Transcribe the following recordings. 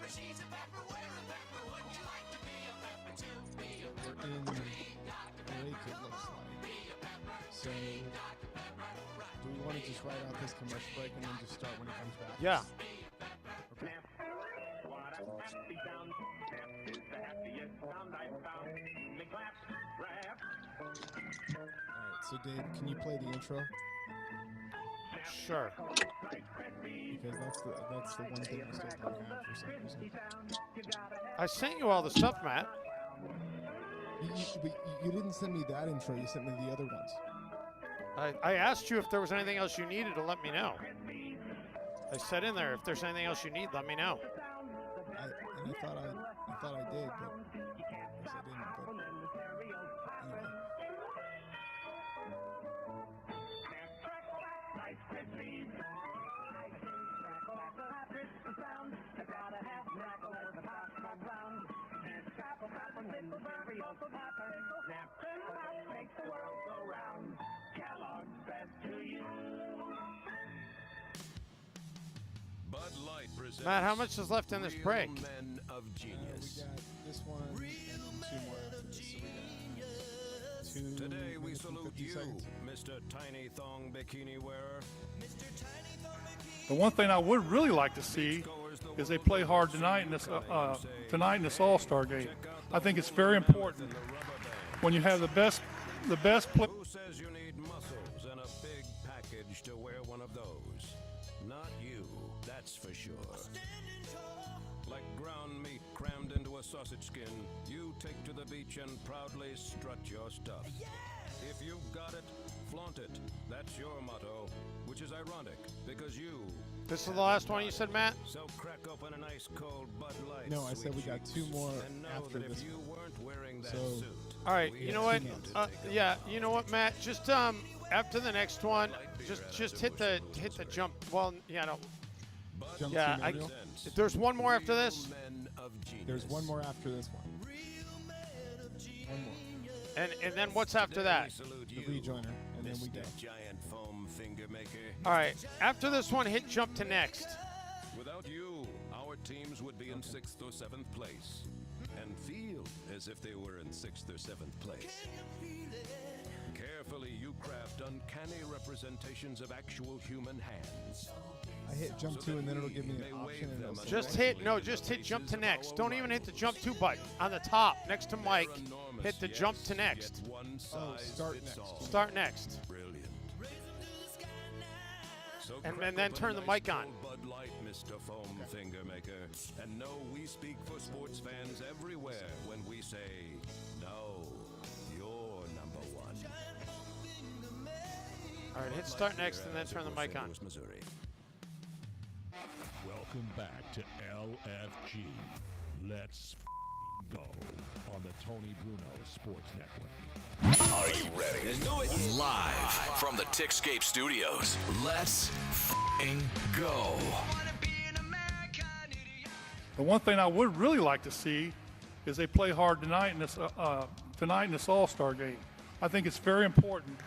We're in break, it looks like. So, do we want to just write out this commercial break and then just start when it comes back? Yeah. Okay. All right, so Dave, can you play the intro? Sure. Because that's the one thing I still don't have for some reason. I sent you all the stuff, Matt. But you didn't send me that intro. You sent me the other ones. I asked you if there was anything else you needed to let me know. I said in there, if there's anything else you need, let me know. I thought I did, but I guess I didn't. But anyway. Bud Light presents Matt, how much is left in this break? Men of Genius. We got this one and two more after this. So we got 2 Today we minutes and salute 50 you, seconds. Mr. Tiny Thong Bikini Wearer. The one thing I would really like to see is they play hard tonight in this All-Star game. I think it's very important when you have the best play. Who says you need muscles and a big package to wear one of those? Not you, that's for sure. Like ground meat crammed into a sausage skin, you take to the beach and proudly strut your stuff. If you've got it, flaunt it. That's your motto, which is ironic because you. This is the last one you said, Matt? So crack open an ice cold Bud Light. No, I said we got 2 more and know after that this if you one. weren't wearing that So- suit, All right, we you know have what? to take a Yeah, look. you know what, Matt? Just after the next one, just hit the jump. Well, yeah, no. Jump Yeah, to I, Manuel. if there's one more after this, Men of Genius. There's one more after this one. One more. and then what's after that? Salute The you, rejoiner, and then we Mr. go. Giant foam finger maker. All right, after this one, hit jump to next. Without you, our teams would be in 6th or 7th place and feel as if they were in 6th or 7th place. Carefully, you craft uncanny representations of actual human hands. I hit jump to, and then it'll give me May an wave option. And them it'll say Just right. hit jump to next. Don't even hit the jump to button on the top next to Mike. Hit the jump to next. Yet one Oh, size start fits next. all. Start next. Brilliant. So And crack then open turn the an mic on. ice-cold Bud Light, Mr. Foam Finger Maker, and know we speak for sports fans everywhere when we say, no, you're number one. All right, hit start next and then turn the mic on. Missouri. Welcome back to LFG. Let's go on the Tony Bruno Sports Network. Are you ready? Let's do it. Live from the Tickscape Studios. Let's go. The one thing I would really like to see is they play hard tonight in this All-Star game. I think it's very important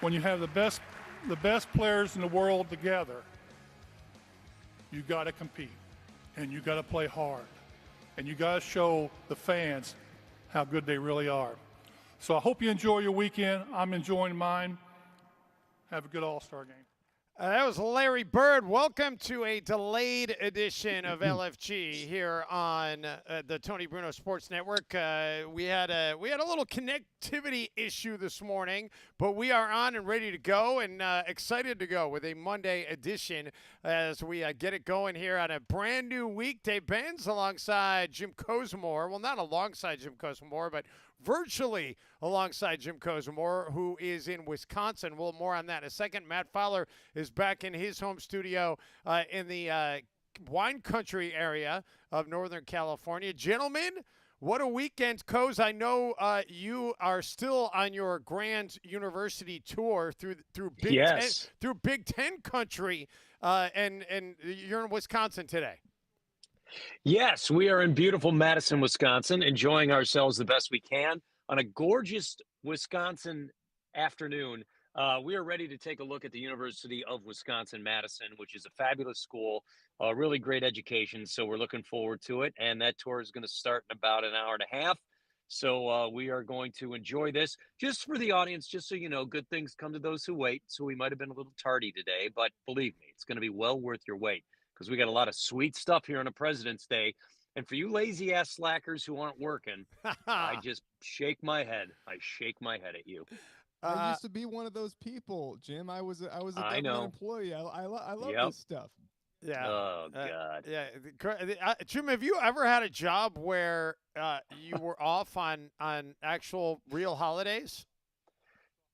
when you have the best players in the world together. You got to compete, and you got to play hard, and you got to show the fans how good they really are. So I hope you enjoy your weekend. I'm enjoying mine. Have a good All-Star game. That was Larry Bird. Welcome to a delayed edition of LFG here on the Tony Bruno Sports Network. We had a little connectivity issue this morning, but we are on and ready to go and excited to go with a Monday edition as we get it going here on a brand new weekday. Ben's alongside Jim Cozumore. Well, not alongside Jim Cozumore, but virtually alongside Jim Cozumore, who is in Wisconsin. We'll more on that in a second. Matt Fowler is back in his home studio in the wine country area of Northern California. Gentlemen, what a weekend, Coz. I know you are still on your grand university tour through Big Ten country, and you're in Wisconsin today. Yes, we are in beautiful Madison, Wisconsin, enjoying ourselves the best we can on a gorgeous Wisconsin afternoon. We are ready to take a look at the University of Wisconsin-Madison, which is a fabulous school, a really great education. So we're looking forward to it. And that tour is going to start in about an hour and a half. So we are going to enjoy this. Just for the audience, just so you know, good things come to those who wait. So we might have been a little tardy today, but believe me, it's going to be well worth your wait because we got a lot of sweet stuff here on a President's Day. And for you lazy ass slackers who aren't working, I just shake my head. I shake my head at you. I used to be one of those people, Jim. I was a I government know. employee. I love Yep. this stuff. Yeah. Oh God. Yeah. Jim, have you ever had a job where you were off on actual real holidays?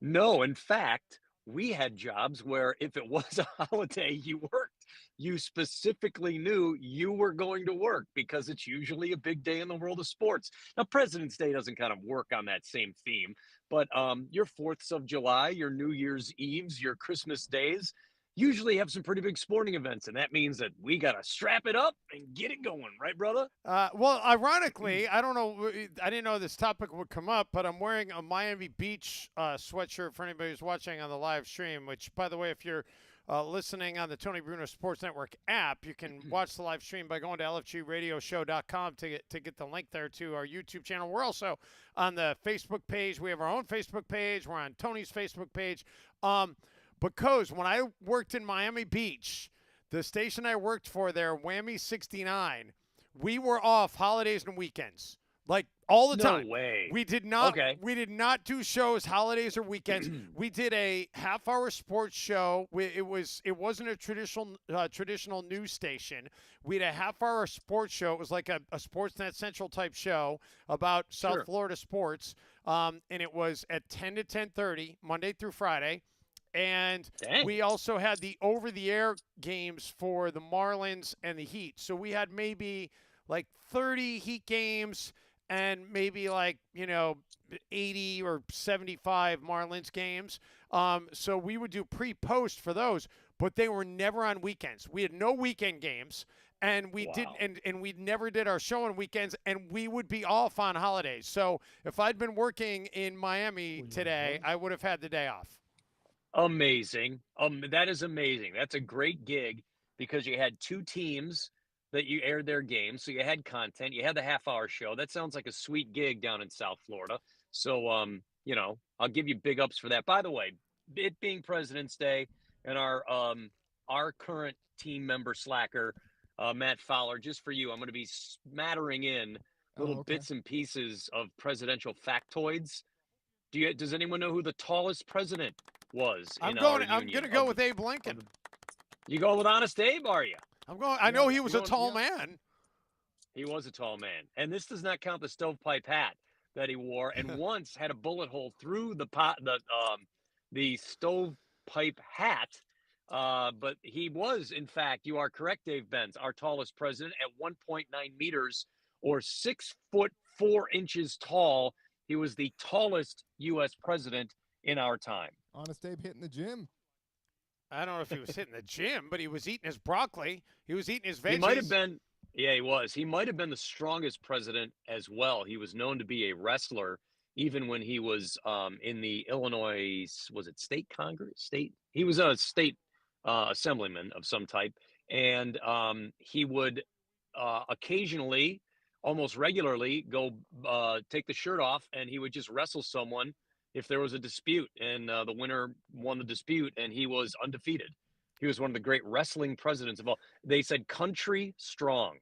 No, in fact, we had jobs where if it was a holiday you worked, you specifically knew you were going to work because it's usually a big day in the world of sports. Now, President's Day doesn't kind of work on that same theme, but your 4th of July, your New Year's Eves, your Christmas days usually have some pretty big sporting events, and that means that we got to strap it up and get it going, right, brother? Well, ironically, I don't know. I didn't know this topic would come up, but I'm wearing a Miami Beach sweatshirt for anybody who's watching on the live stream, which, by the way, if you're listening on the Tony Bruno Sports Network app, you can watch the live stream by going to lfgradioshow.com to get the link there to our YouTube channel. We're also on the Facebook page. We have our own Facebook page. We're on Tony's Facebook page. Because when I worked in Miami Beach, the station I worked for there, Whammy 69, we were off holidays and weekends, like all the time. No way. We did not. Okay. We did not do shows holidays or weekends. We did a half-hour sports show. It wasn't a traditional news station. We had a half-hour sports show. It was like a Sportsnet Central type show about South Florida sports, and it was at 10 to 10:30 Monday through Friday. And we also had the over-the-air games for the Marlins and the Heat. So we had maybe like 30 Heat games and maybe 80 or 75 Marlins games. So we would do pre-post for those, but they were never on weekends. We had no weekend games, and we and we never did our show on weekends, and we would be off on holidays. So if I'd been working in Miami today, I would have had the day off. Amazing. That is amazing. That's a great gig because you had 2 teams that you aired their games. So you had content, you had the half-hour show. That sounds like a sweet gig down in South Florida. So, I'll give you big ups for that. By the way, it being President's Day and our current team member slacker, Matt Fowler, just for you, I'm going to be smattering in little bits and pieces of presidential factoids. Does anyone know who the tallest president was? I'm going to go with Abe Lincoln. You go with Honest Abe, are you? I know he was a tall man. He was a tall man, and this does not count the stovepipe hat that he wore, and once had a bullet hole through the stovepipe hat. But he was, in fact, you are correct, Dave Benz, our tallest president at 1.9 meters or 6'4" tall. He was the tallest U.S. president in our time. Honest Abe hitting the gym. I don't know if he was hitting the gym, but he was eating his broccoli. He was eating his veggies. He might have been. Yeah, he was. He might have been the strongest president as well. He was known to be a wrestler, even when he was in the Illinois, was it state Congress? He was a state assemblyman of some type. And he would occasionally, almost regularly, go take the shirt off, and he would just wrestle someone if there was a dispute, and the winner won the dispute, and he was undefeated. He was one of the great wrestling presidents of all. They said country strong.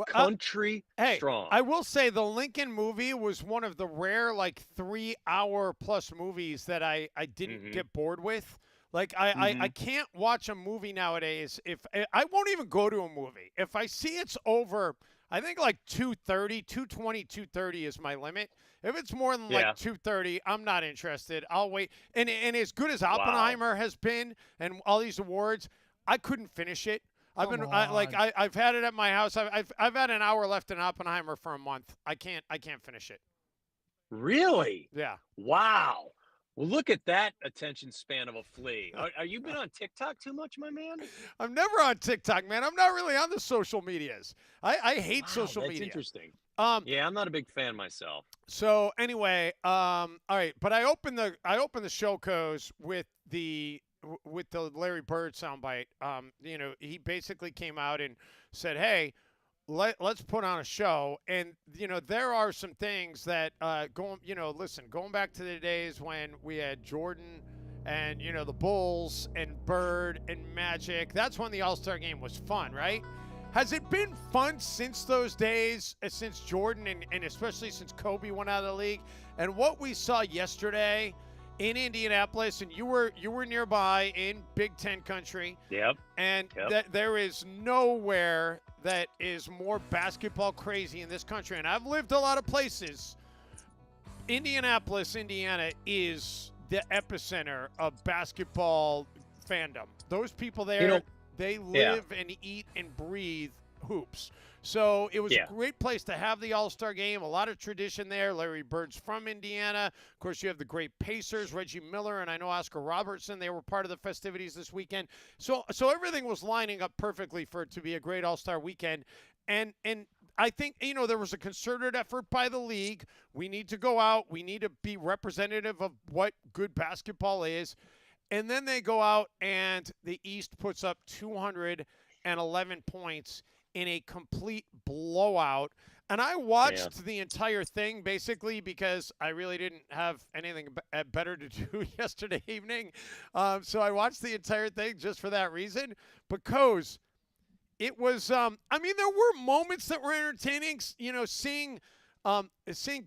Country strong. I will say the Lincoln movie was one of the rare 3-hour plus movies that I didn't get bored with. I can't watch a movie nowadays. If I won't even go to a movie. If I see it's over, I think 2:30, 2:20, 2:30 is my limit. If it's more than 2:30, I'm not interested. I'll wait. And as good as Oppenheimer has been and all these awards, I couldn't finish it. I've had it at my house. I've had an hour left in Oppenheimer for a month. I can't finish it. Really? Yeah. Wow. Well, look at that attention span of a flea. Are you been on TikTok too much, my man? I'm never on TikTok, man. I'm not really on the social medias. I hate social media. That's interesting. Yeah, I'm not a big fan myself. So anyway, all right, but I opened the show codes with the Larry Bird soundbite. He basically came out and said, "Hey, let's put on a show." And there are some things that going back to the days when we had Jordan and the Bulls and Bird and Magic. That's when the All-Star game was fun, right? Has it been fun since those days, since Jordan and especially since Kobe went out of the league? And what we saw yesterday in Indianapolis, and you were nearby in Big Ten country. Yep. And Yep. there is nowhere that is more basketball crazy in this country. And I've lived a lot of places. Indianapolis, Indiana is the epicenter of basketball fandom. Those people there, they live and eat and breathe hoops. So it was a great place to have the All-Star game. A lot of tradition there. Larry Bird's from Indiana. Of course, you have the great Pacers, Reggie Miller, and I know Oscar Robertson. They were part of the festivities this weekend. So everything was lining up perfectly for it to be a great All-Star weekend. And I think, there was a concerted effort by the league. We need to go out. We need to be representative of what good basketball is. And then they go out and the East puts up 211 points in a complete blowout. And I watched the entire thing basically because I really didn't have anything better to do yesterday evening. So I watched the entire thing just for that reason. But Coz, it was, there were moments that were entertaining, seeing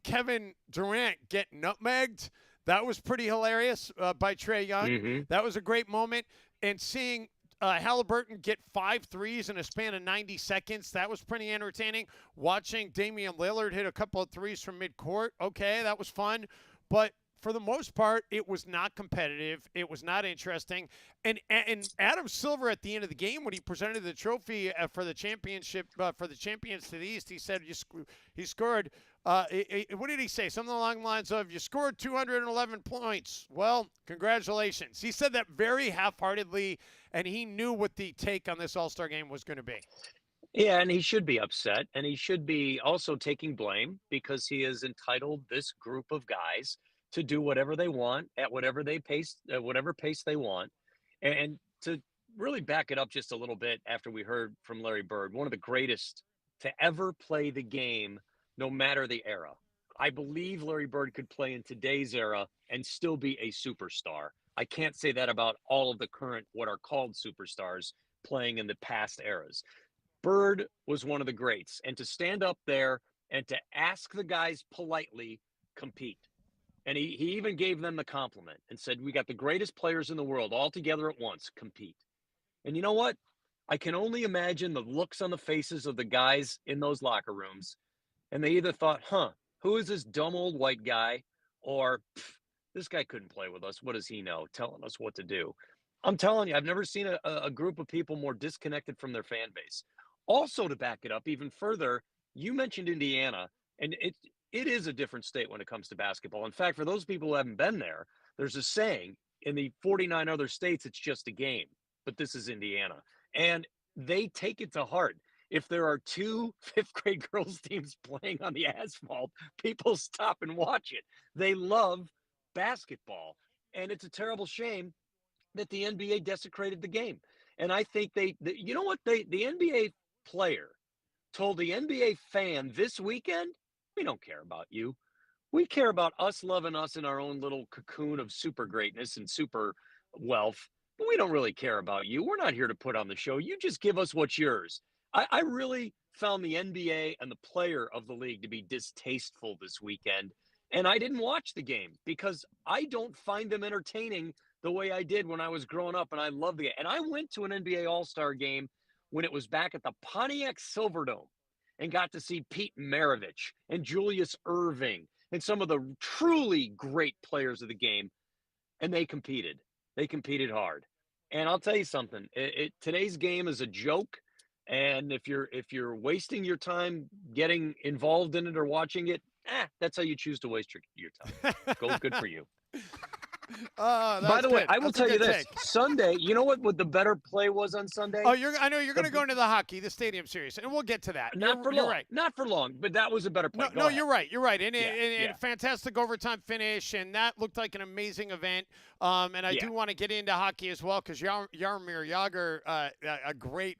Kevin Durant get nutmegged. That was pretty hilarious by Trae Young. Mm-hmm. That was a great moment. And seeing Halliburton get 5 threes in a span of 90 seconds, that was pretty entertaining. Watching Damian Lillard hit a couple of threes from midcourt, okay, that was fun. But for the most part, it was not competitive. It was not interesting. And Adam Silver at the end of the game, when he presented the trophy for the championship, for the champions to the East, he said he scored. What did he say? Something along the lines of, "You scored 211 points. Well, congratulations." He said that very half-heartedly, and he knew what the take on this All-Star game was going to be. Yeah, and he should be upset, and he should be also taking blame because he has entitled this group of guys to do whatever they want at whatever pace they want. And to really back it up just a little bit after we heard from Larry Bird, one of the greatest to ever play the game, no matter the era. I believe Larry Bird could play in today's era and still be a superstar. I can't say that about all of the current, what are called superstars, playing in the past eras. Bird was one of the greats. And to stand up there and to ask the guys politely, compete. And he even gave them the compliment and said, "We got the greatest players in the world all together at once, compete." And you know what? I can only imagine the looks on the faces of the guys in those locker rooms. And they either thought, who is this dumb old white guy? Or, this guy couldn't play with us. What does he know? Telling us what to do. I'm telling you, I've never seen a group of people more disconnected from their fan base. Also, to back it up even further, you mentioned Indiana, and it is a different state when it comes to basketball. In fact, for those people who haven't been there, there's a saying, in the 49 other states, it's just a game, but this is Indiana. And they take it to heart. If there are 2 fifth-grade girls teams playing on the asphalt, people stop and watch it. They love basketball. And it's a terrible shame that the NBA desecrated the game. And I think the NBA player told the NBA fan this weekend, "We don't care about you. We care about us loving us in our own little cocoon of super greatness and super wealth, but we don't really care about you. We're not here to put on the show. You just give us what's yours." I really found the NBA and the player of the league to be distasteful this weekend. And I didn't watch the game because I don't find them entertaining the way I did when I was growing up. And I love the game. And I went to an NBA All-Star game when it was back at the Pontiac Silverdome and got to see Pete Maravich and Julius Erving and some of the truly great players of the game. And they competed. They competed hard. And I'll tell you something, today's game is a joke. And if you're wasting your time getting involved in it or watching it, that's how you choose to waste your time. Good for you. By the way, I will That's a tell you good this: take. Sunday. You know what the better play was on Sunday? Oh, I know you're going to go into the hockey, the Stadium Series, and we'll get to that. Not for you're long. right. Not for long, but that was a better play. No, Go ahead. you're right. You're right. And Yeah. fantastic overtime finish, and that looked like an amazing event. And I do want to get into hockey as well because Jaromir Jagr, a great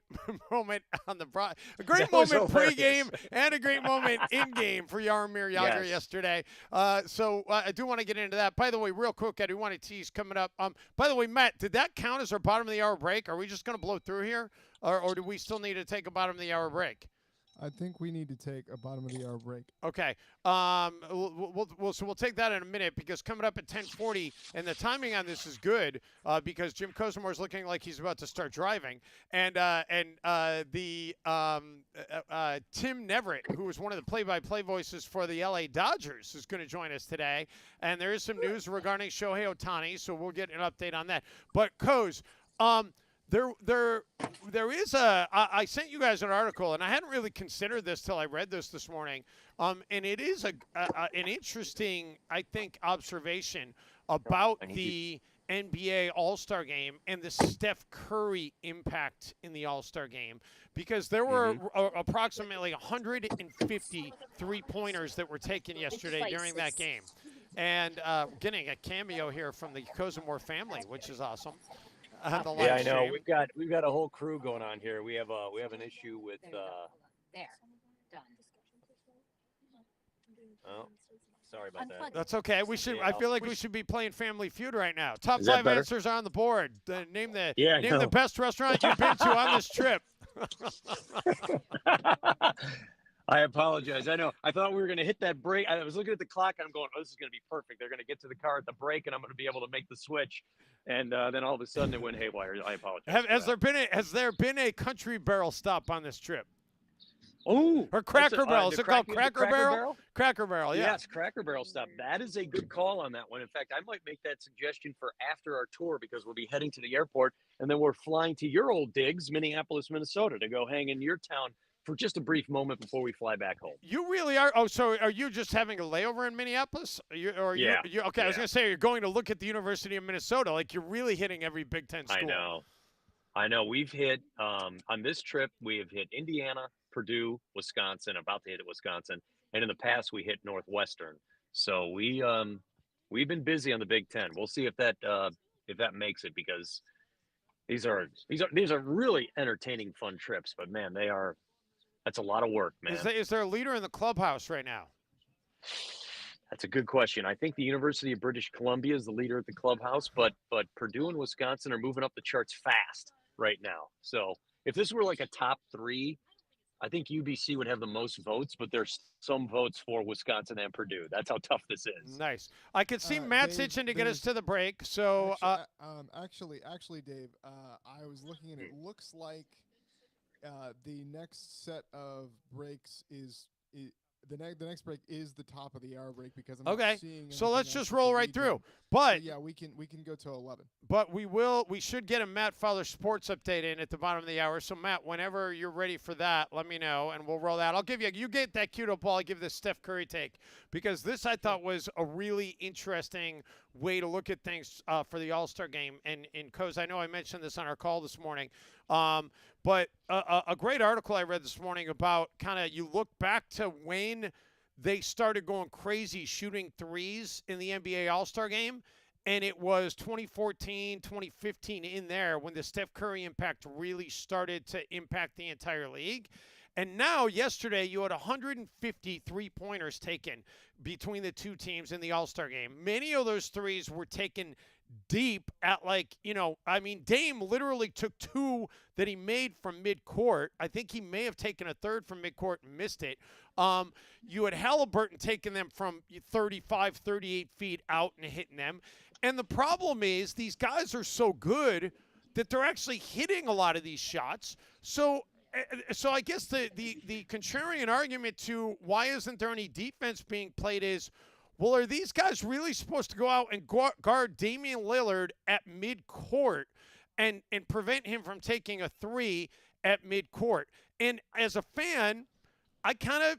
moment on a great moment pregame and a great moment in game for Jaromir Jagr yesterday. So I do want to get into that. By the way, real quick, I do want to tease coming up. By the way, Matt, did that count as our bottom of the hour break? Are we just going to blow through here, or do we still need to take a bottom of the hour break? I think we need to take a bottom of the hour break. Okay. We'll take that in a minute because coming up at 10:40, and the timing on this is good because Jim Kozemore's looking like he's about to start driving, and Tim Neverett, who was one of the play-by-play voices for the LA Dodgers, is going to join us today, and there is some news regarding Shohei Ohtani, so we'll get an update on that. But Koz, There is I sent you guys an article, and I hadn't really considered this till I read this morning. And it is an interesting, I think, observation about the NBA All-Star Game and the Steph Curry impact in the All-Star Game, because there were approximately 150 three-pointers that were taken yesterday during that game. And getting a cameo here from the Kozemore family, which is awesome. Yeah, I know. We've got a whole crew going on here. We have an issue with there. Done. Oh, sorry about that. That's okay. We should. Yeah, I feel like we should be playing Family Feud right now. Top Is that 5 better? answers on the board. Name the I best restaurant you've been to on this trip. I apologize. I know. I thought we were going to hit that break. I was looking at the clock, and I'm going, oh, this is going to be perfect. They're going to get to the car at the break, and I'm going to be able to make the switch. And then all of a sudden it went haywire. I apologize. Has there been a Country Barrel stop on this trip? Oh, or Cracker Barrel? Is it called Cracker Barrel? Cracker Barrel, yeah. Yes, Cracker Barrel stop. That is a good call on that one. In fact, I might make that suggestion for after our tour because we'll be heading to the airport, and then we're flying to your old digs, Minneapolis, Minnesota, to go hang in your town for just a brief moment before we fly back home. You really are? Oh, so are you just having a layover in Minneapolis? Okay, I was going to say you're going to look at the University of Minnesota. Like you're really hitting every Big Ten school. I know. We've hit, on this trip, we have hit Indiana, Purdue, Wisconsin, about to hit Wisconsin. And in the past, we hit Northwestern. So we've been busy on the Big Ten. We'll see if that makes it, because these are really entertaining, fun trips. But, man, that's a lot of work, man. Is there a leader in the clubhouse right now? That's a good question. I think the University of British Columbia is the leader at the clubhouse, but Purdue and Wisconsin are moving up the charts fast right now. So if this were like a top 3, I think UBC would have the most votes, but there's some votes for Wisconsin and Purdue. That's how tough this is. Nice. I could see Matt's itching to get us to the break. So actually, Dave, I was looking, and it looks like the next set of breaks is the next break is the top of the hour break, because I'm not seeing. So let's just roll right through. So But yeah, we can go to 11. But we should get a Matt Fowler sports update in at the bottom of the hour. So Matt, whenever you're ready for that, let me know and we'll roll that. I'll give you get that queued up while I give this Steph Curry take, because this I thought was a really interesting way to look at things for the All-Star game. And Coz, I know I mentioned this on our call this morning, but a great article I read this morning about kind of you look back to when they started going crazy shooting threes in the NBA All-Star game. And it was 2014, 2015 in there when the Steph Curry impact really started to impact the entire league. And now, yesterday, you had 150 three-pointers taken between the two teams in the All-Star game. Many of those threes were taken deep at Dame literally took 2 that he made from midcourt. I think he may have taken a third from midcourt and missed it. You had Halliburton taking them from 35, 38 feet out and hitting them. And the problem is these guys are so good that they're actually hitting a lot of these shots. So I guess the contrarian argument to why isn't there any defense being played is, well, are these guys really supposed to go out and guard Damian Lillard at midcourt and prevent him from taking a 3 at midcourt? And as a fan, I kind of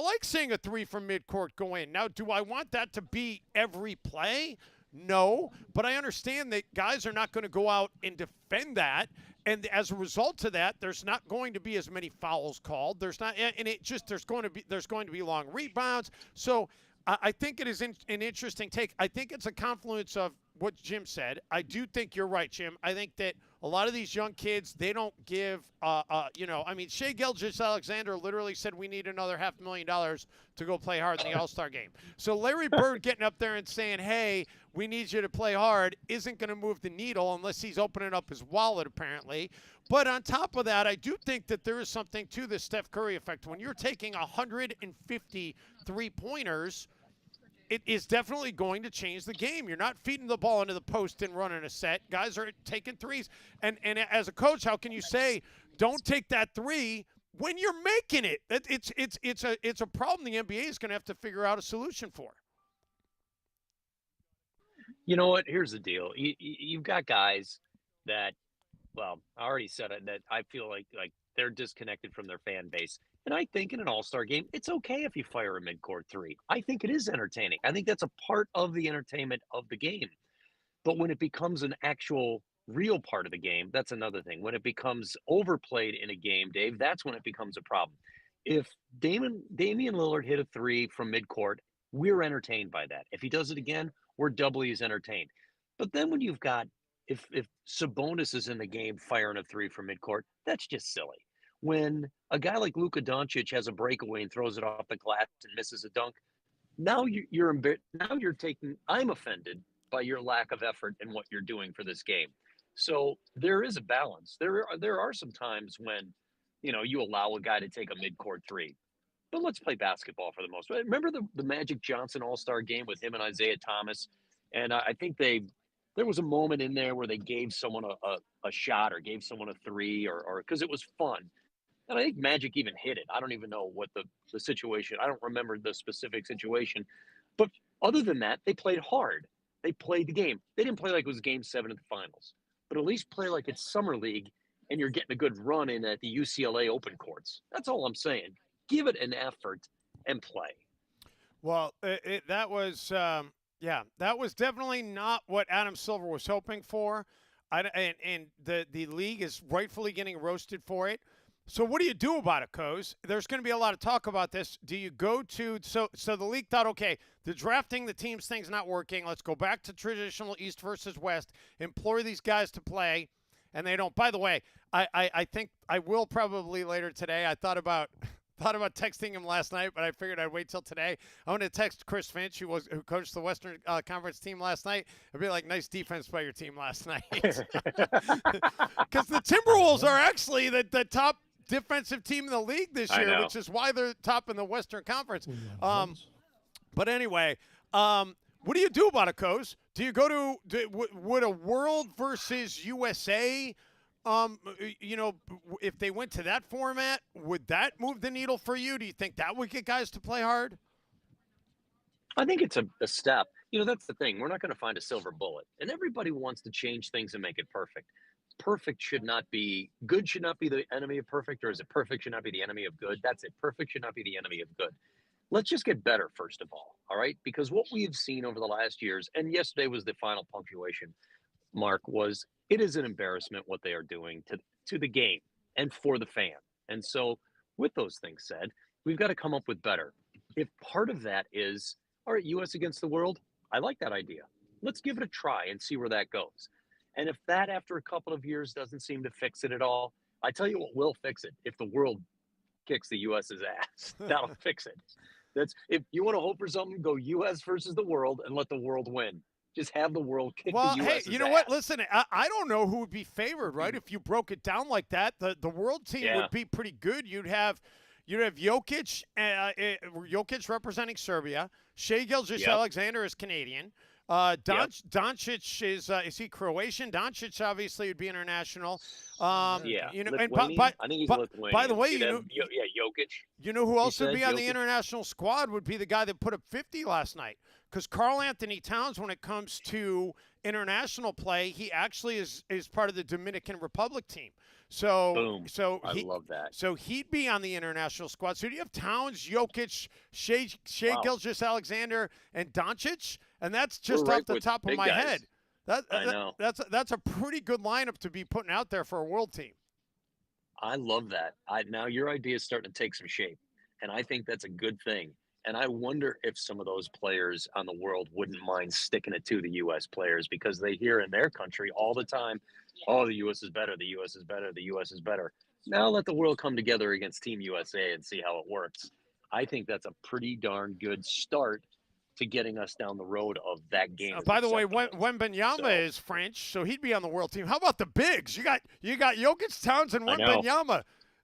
like seeing a 3 from midcourt go in. Now, do I want that to be every play? No, but I understand that guys are not going to go out and defend that. And as a result of that, there's not going to be as many fouls called. There's not, and it just there's going to be long rebounds. So I think it is an interesting take. I think it's a confluence of what Jim said. I do think you're right, Jim. I think that a lot of these young kids, they don't give, I mean, Shai Gilgeous-Alexander literally said we need another $500,000 to go play hard in the All-Star game. So Larry Bird getting up there and saying, hey, we need you to play hard isn't going to move the needle unless he's opening up his wallet, apparently. But on top of that, I do think that there is something to the Steph Curry effect. When you're taking 150 three-pointers, it is definitely going to change the game. You're not feeding the ball into the post and running a set. Guys are taking threes. And as a coach, how can you say, don't take that three when you're making it? It's a problem the NBA is going to have to figure out a solution for. You know what? Here's the deal. You've got guys that, well, I already said it, that I feel like they're disconnected from their fan base. And I think in an all-star game, it's okay if you fire a midcourt three. I think it is entertaining. I think that's a part of the entertainment of the game. But when it becomes an actual real part of the game, that's another thing. When it becomes overplayed in a game, Dave, that's when it becomes a problem. If Damian Lillard hit a three from midcourt, we're entertained by that. If he does it again, we're doubly as entertained. But then when you've got, if Sabonis is in the game firing a three from midcourt, that's just silly. When a guy like Luka Doncic has a breakaway and throws it off the glass and misses a dunk, now I'm offended by your lack of effort in what you're doing for this game. So there is a balance. There are some times when, you allow a guy to take a midcourt three. But let's play basketball for the most part. Remember the Magic Johnson All-Star game with him and Isaiah Thomas? And I think there was a moment in there where they gave someone a shot or gave someone a three or because it was fun. And I think Magic even hit it. I don't even know what the situation. I don't remember the specific situation. But other than that, they played hard. They played the game. They didn't play like it was Game 7 of the finals. But at least play like it's Summer League and you're getting a good run in at the UCLA open courts. That's all I'm saying. Give it an effort and play. Well, that was definitely not what Adam Silver was hoping for. And the league is rightfully getting roasted for it. So what do you do about it, Coz? There's going to be a lot of talk about this. Do you go to – so the league thought, okay, the drafting the teams thing's not working. Let's go back to traditional East versus West, implore these guys to play, and they don't. By the way, I think I will probably later today. I thought about texting him last night, but I figured I'd wait till today. I'm going to text Chris Finch, who coached the Western Conference team last night. I'd be like, nice defense by your team last night. Because the Timberwolves are actually the top – defensive team in the league this year, which is why they're top in the Western Conference. But anyway, what do you do about it, Coz? Do you go to would a World versus USA, if they went to that format, would that move the needle for you? Do you think that would get guys to play hard? I think it's a step. That's the thing. We're not going to find a silver bullet, and everybody wants to change things and make it perfect. Perfect should not be the enemy of perfect, or is it perfect should not be the enemy of good? That's it. Perfect should not be the enemy of good. Let's just get better, first of all right? Because what we've seen over the last years, and yesterday was the final punctuation mark, was it is an embarrassment what they are doing to the game and for the fan. And so with those things said, we've got to come up with better. If part of that is, all right, U.S. against the world, I like that idea. Let's give it a try and see where that goes. And if that, after a couple of years, doesn't seem to fix it at all, I tell you what will fix it. If the world kicks the U.S.'s ass, that'll fix it. If you want to hope for something, go U.S. versus the world and let the world win. Just have the world kick the U.S.'s ass. Well, hey, you know what? Listen, I don't know who would be favored, right? If you broke it down like that, the world team would be pretty good. You'd have Jokic, Jokic representing Serbia. Shai Gilgeous-Alexander is Canadian. Doncic is he Croatian? Doncic obviously would be international. And I think he's Lithuanian. By the way, Jokic. You know who else would be on the international squad? Would be the guy that put up 50 last night. Because Karl Anthony Towns, when it comes to international play, he actually is part of the Dominican Republic team. So, Boom. I he, love that. So he'd be on the international squad. So do you have Towns, Jokic, Shea Wow. Gilgeous-Alexander, and Doncic? And that's just We're off right the with top of big my guys. head. I know. That's a pretty good lineup to be putting out there for a world team. I love that. Now your idea is starting to take some shape, and I think that's a good thing. And I wonder if some of those players on the world wouldn't mind sticking it to the U.S. players, because they hear in their country all the time, oh, the U.S. is better, the U.S. is better, the U.S. is better. Now let the world come together against Team USA and see how it works. I think that's a pretty darn good start to getting us down the road of that game. By the way, Wembanyama is French, so he'd be on the world team. How about the bigs? You got Jokic, Towns, and Wembanyama.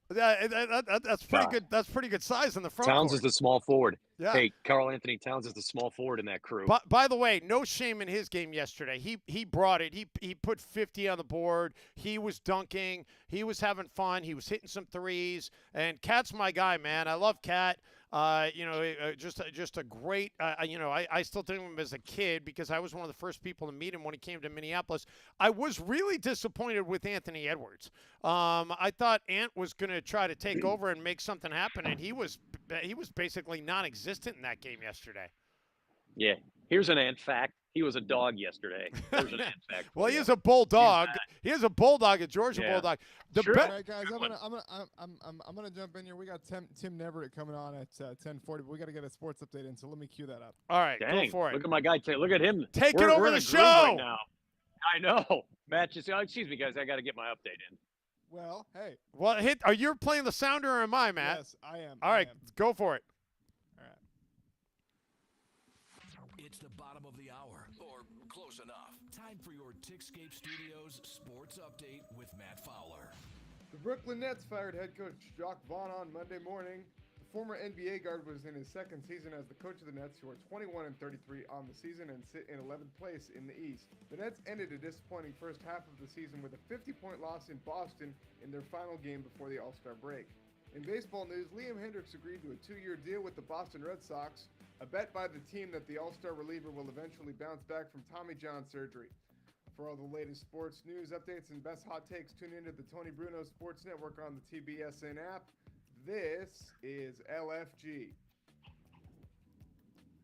That's pretty good. That's pretty good size in the front Towns court. is the small forward. Yeah. Hey, Karl Anthony Towns is the small forward in that crew. But by the way, no shame in his game yesterday. He brought it. He put 50 on the board. He was dunking. He was having fun. He was hitting some threes. And Cat's my guy, man. I love Cat. Just a great. I still think of him as a kid because I was one of the first people to meet him when he came to Minneapolis. I was really disappointed with Anthony Edwards. I thought Ant was going to try to take over and make something happen, and he was basically non-existent in that game yesterday. Yeah. Here's an Ant fact. He was a dog yesterday. There's an Ant fact. Well, he is a bulldog. He is a bulldog, a Georgia bulldog. Sure. All right, guys, I'm gonna jump in here. We got Tim Neverett coming on at 10:40, but we got to get a sports update in. So let me cue that up. All right, Dang, go for it. Look at my guy. Look at him. Take it We're over in the a groove show. right now. I know. Matt, excuse me, guys. I got to get my update in. Well, hey. Well, are you playing the sounder or am I, Matt? Yes, I am. All right, go for it. All right. It's the bottom of the hour, or close enough. Time for your Tickscape Studios Sports Update with Matt Fowler. The Brooklyn Nets fired head coach Jacques Vaughn on Monday morning. The former NBA guard was in his second season as the coach of the Nets, who are 21-33 on the season and sit in 11th place in the East. The Nets ended a disappointing first half of the season with a 50-point loss in Boston in their final game before the All-Star break. In baseball news, Liam Hendriks agreed to a 2-year deal with the Boston Red Sox, a bet by the team that the All-Star reliever will eventually bounce back from Tommy John surgery. For all the latest sports news, updates, and best hot takes, tune into the Tony Bruno Sports Network on the TBSN app. This is LFG.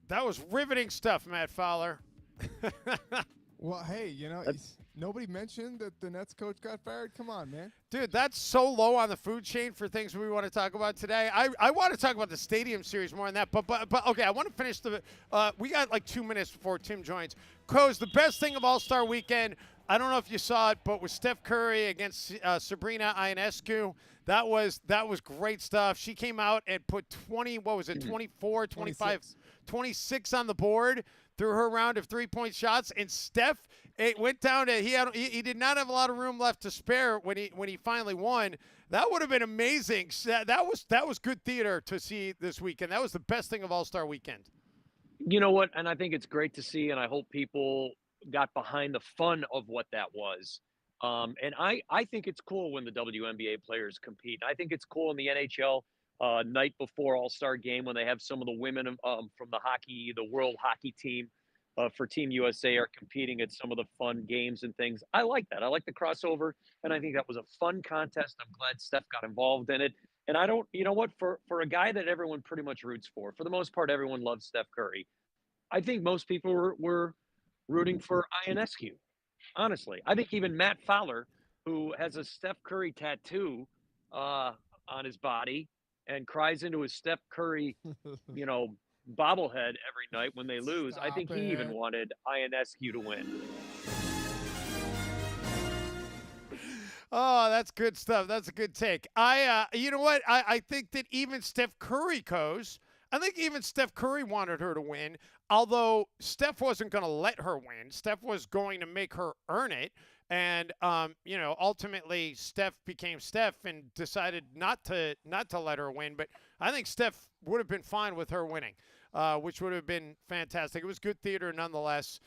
That was riveting stuff, Matt Fowler. Well, hey, nobody mentioned that the Nets coach got fired. Come on, man. Dude, that's so low on the food chain for things we want to talk about today. I want to talk about the Stadium Series more than that, but okay, I want to finish we got like 2 minutes before Tim joins. Coz, the best thing of All-Star Weekend, I don't know if you saw it, but with Steph Curry against Sabrina Ionescu, that was great stuff. She came out and put 24, 25, 26 on the board through her round of three-point shots, and Steph, it went down to he did not have a lot of room left to spare when he finally won. That would have been amazing. That was good theater to see this weekend. That was the best thing of All-Star Weekend. You know what? And I think it's great to see, and I hope people got behind the fun of what that was. And I think it's cool when the WNBA players compete. I think it's cool in the NHL night before All-Star game when they have some of the women from the World Hockey Team for Team USA are competing at some of the fun games and things. I like that. I like the crossover, and I think that was a fun contest. I'm glad Steph got involved in it. And for a guy that everyone pretty much roots for the most part, everyone loves Steph Curry. I think most people were rooting for Ionescu. Honestly, I think even Matt Fowler, who has a Steph Curry tattoo on his body and cries into his Steph Curry, bobblehead every night when they lose, I think he even wanted Ionescu to win. Oh, that's good stuff. That's a good take. You know what? I think that even Steph Curry I think even Steph Curry wanted her to win, although Steph wasn't going to let her win. Steph was going to make her earn it. And, ultimately Steph became Steph and decided not to let her win. But I think Steph would have been fine with her winning, which would have been fantastic. It was good theater nonetheless.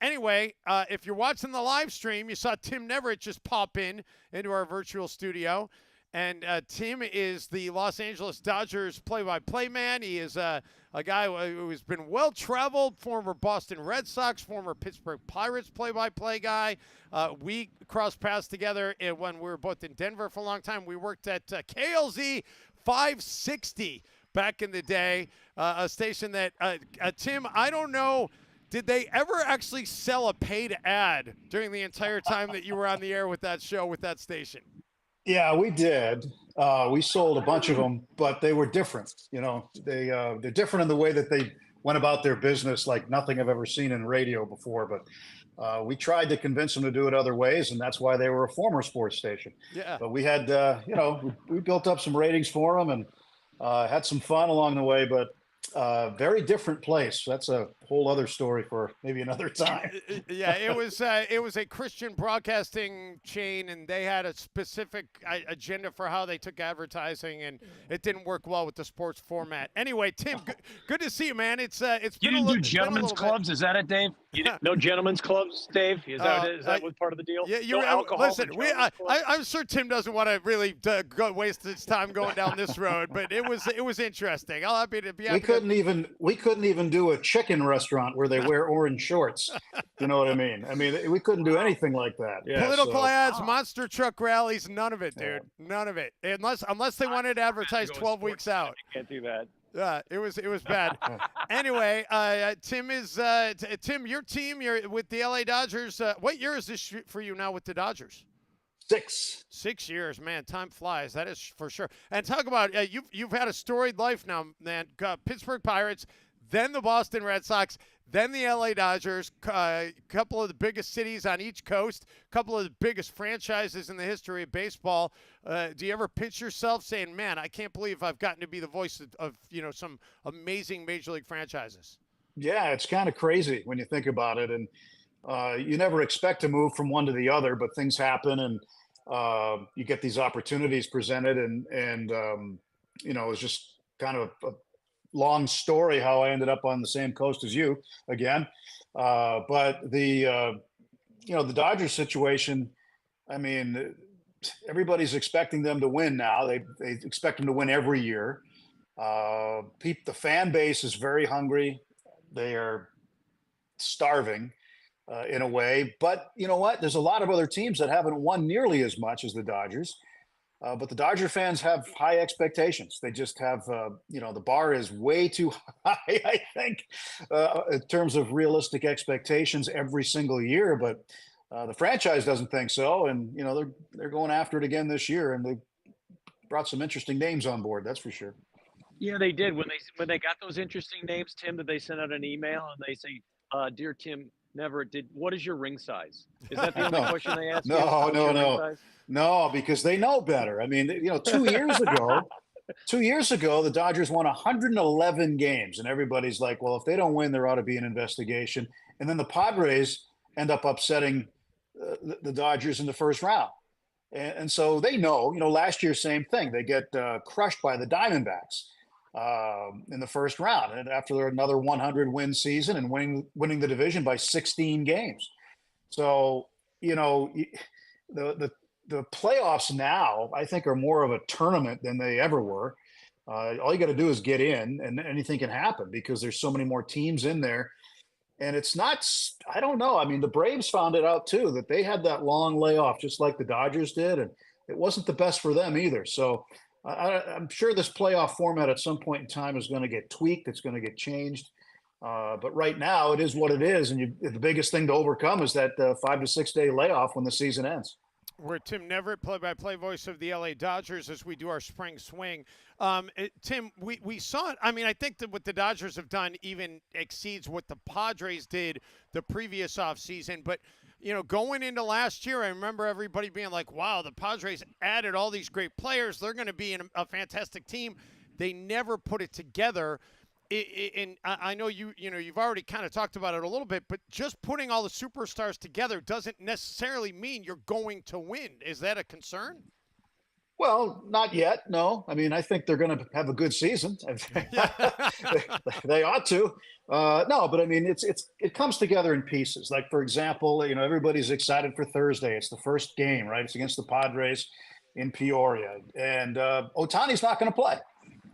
Anyway, if you're watching the live stream, you saw Tim Neverett just pop into our virtual studio. And Tim is the Los Angeles Dodgers play-by-play man. He is a guy who's been well-traveled, former Boston Red Sox, former Pittsburgh Pirates play-by-play guy. We crossed paths together when we were both in Denver for a long time. We worked at KLZ 560 back in the day, a station that, Tim, I don't know, did they ever actually sell a paid ad during the entire time that you were on the air with that show, with that station? Yeah, we did. We sold a bunch of them, but they were different. They're different in the way that they went about their business, like nothing I've ever seen in radio before. But we tried to convince them to do it other ways, and that's why they were a former sports station. Yeah. But we had, we built up some ratings for them and had some fun along the way. But very different place. That's a whole other story for maybe another time. Yeah, it was a Christian broadcasting chain, and they had a specific agenda for how they took advertising, and it didn't work well with the sports format. Anyway, Tim, good to see you, man. It's You didn't do gentlemen's clubs, is that it, Dave? No gentlemen's clubs, Dave? Is that what part of the deal? Yeah, no alcohol. Listen, I'm sure Tim doesn't want to really waste his time going down this road, but it was interesting. I'll be happy to. We couldn't even do a chicken restaurant where they wear orange shorts. You know what I mean? I mean, we couldn't do anything like that. Yeah, political ads, monster truck rallies, none of it, dude. None of it. Unless they wanted to advertise 12 weeks out. You can't do that. Yeah, it was bad. Anyway, Tim, your team, you're with the LA Dodgers. What year is this for you now with the Dodgers? 6. 6 years, man. Time flies. That is for sure. And talk about you've had a storied life now, man. Pittsburgh Pirates, then the Boston Red Sox, then the LA Dodgers. A couple of the biggest cities on each coast. A couple of the biggest franchises in the history of baseball. Do you ever pinch yourself saying, "Man, I can't believe I've gotten to be the voice of some amazing major league franchises"? Yeah, it's kind of crazy when you think about it, and you never expect to move from one to the other, but things happen, and you get these opportunities presented, and it's just kind of a long story how I ended up on the same coast as you again. But the Dodgers situation, I mean, everybody's expecting them to win now. They expect them to win every year. The fan base is very hungry. They are starving. In a way, but you know what? There's a lot of other teams that haven't won nearly as much as the Dodgers, but the Dodger fans have high expectations. They just have, the bar is way too high, I think, in terms of realistic expectations every single year. But the franchise doesn't think so, and they're going after it again this year, and they brought some interesting names on board. That's for sure. Yeah, they did. When they got those interesting names, Tim, did they send out an email and they say, "Dear Tim Neverett, what is your ring size?" Is that the only question they asked? No, because they know better. I mean, 2 years ago, the Dodgers won 111 games, and everybody's like, well, if they don't win, there ought to be an investigation. And then the Padres end up upsetting the Dodgers in the first round. And so they know, last year, same thing. They get crushed by the Diamondbacks in the first round, and after another 100-win season and winning the division by 16 games. So the playoffs now, I think, are more of a tournament than they ever were. All you got to do is get in, and anything can happen because there's so many more teams in there. And it's not, I don't know. I mean, the Braves found it out too, that they had that long layoff just like the Dodgers did, and it wasn't the best for them either. So I'm sure this playoff format at some point in time is going to get tweaked. It's going to get changed. But right now it is what it is. And the biggest thing to overcome is that 5 to 6 day layoff when the season ends. We're Tim Neverett, play-by-play voice of the LA Dodgers, as we do our spring swing. Tim, we saw it. I mean, I think that what the Dodgers have done even exceeds what the Padres did the previous offseason. But, going into last year, I remember everybody being like, wow, the Padres added all these great players. They're going to be a fantastic team. They never put it together. And I know you've already kind of talked about it a little bit, but just putting all the superstars together doesn't necessarily mean you're going to win. Is that a concern? Well, not yet. No, I mean, I think they're going to have a good season. They ought to. No, but I mean, it comes together in pieces. Like, for example, everybody's excited for Thursday. It's the first game, right? It's against the Padres. in Peoria. And Ohtani's not going to play,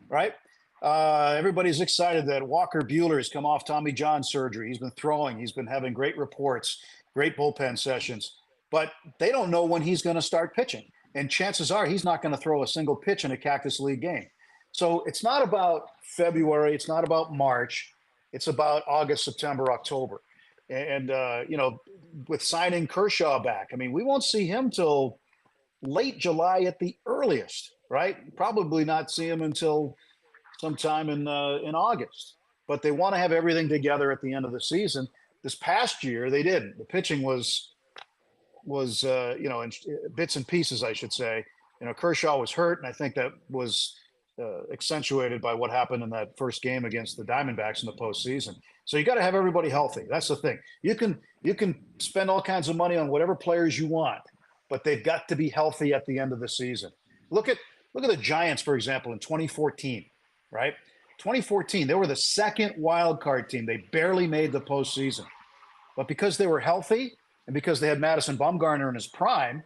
right? Everybody's excited that Walker Buehler's come off Tommy John surgery. He's been throwing. He's been having great reports, great bullpen sessions. But they don't know when he's going to start pitching. And chances are he's not going to throw a single pitch in a Cactus League game. So it's not about February. It's not about March. It's about August, September, October. And with signing Kershaw back, I mean, we won't see him till late July at the earliest, right? Probably not see him until sometime in August. But they want to have everything together at the end of the season. This past year, they didn't. The pitching was in bits and pieces, I should say. Kershaw was hurt, and I think that was accentuated by what happened in that first game against the Diamondbacks in the postseason. So you got to have everybody healthy. That's the thing. You can spend all kinds of money on whatever players you want, but they've got to be healthy at the end of the season. Look at the Giants, for example, in 2014, right? 2014, they were the second wild card team. They barely made the postseason. But because they were healthy and because they had Madison Bumgarner in his prime,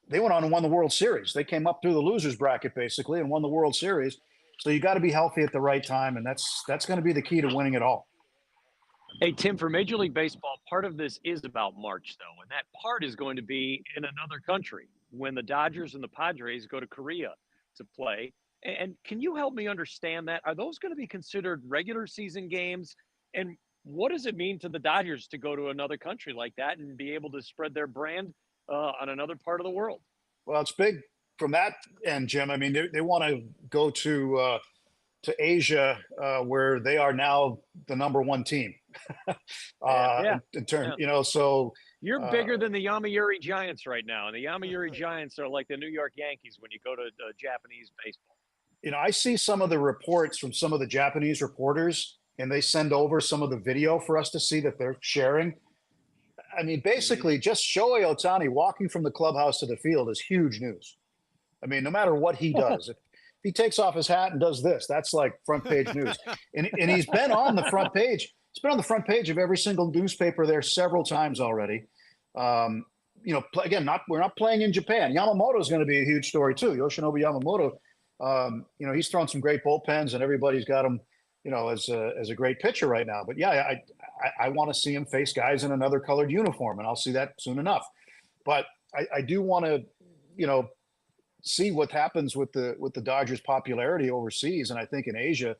they went on and won the World Series. They came up through the losers bracket basically and won the World Series. So you got to be healthy at the right time, and that's going to be the key to winning it all. Hey, Tim, for Major League Baseball, part of this is about March, though, and that part is going to be in another country when the Dodgers and the Padres go to Korea to play. And can you help me understand that? Are those going to be considered regular season games? And what does it mean to the Dodgers to go to another country like that and be able to spread their brand on another part of the world? Well, it's big from that end, Jim. I mean, they want to go to Asia, where they are now the number one team. In turn, so you're bigger than the Yomiuri Giants right now, and the Yomiuri Giants are like the New York Yankees when you go to Japanese baseball. I see some of the reports from some of the Japanese reporters, and they send over some of the video for us to see that they're sharing. I mean, basically, just Shohei Ohtani walking from the clubhouse to the field is huge news. I mean, no matter what he does, if he takes off his hat and does this, that's like front page news. And he's been on the front page. He's been on the front page of every single newspaper there several times already. Again, we're not playing in Japan. Yamamoto is going to be a huge story too. Yoshinobu Yamamoto, he's thrown some great bullpens, and everybody's got him, as a great pitcher right now. But yeah, I want to see him face guys in another colored uniform, and I'll see that soon enough. But I do want to, see what happens with the Dodgers' popularity overseas, and I think in Asia,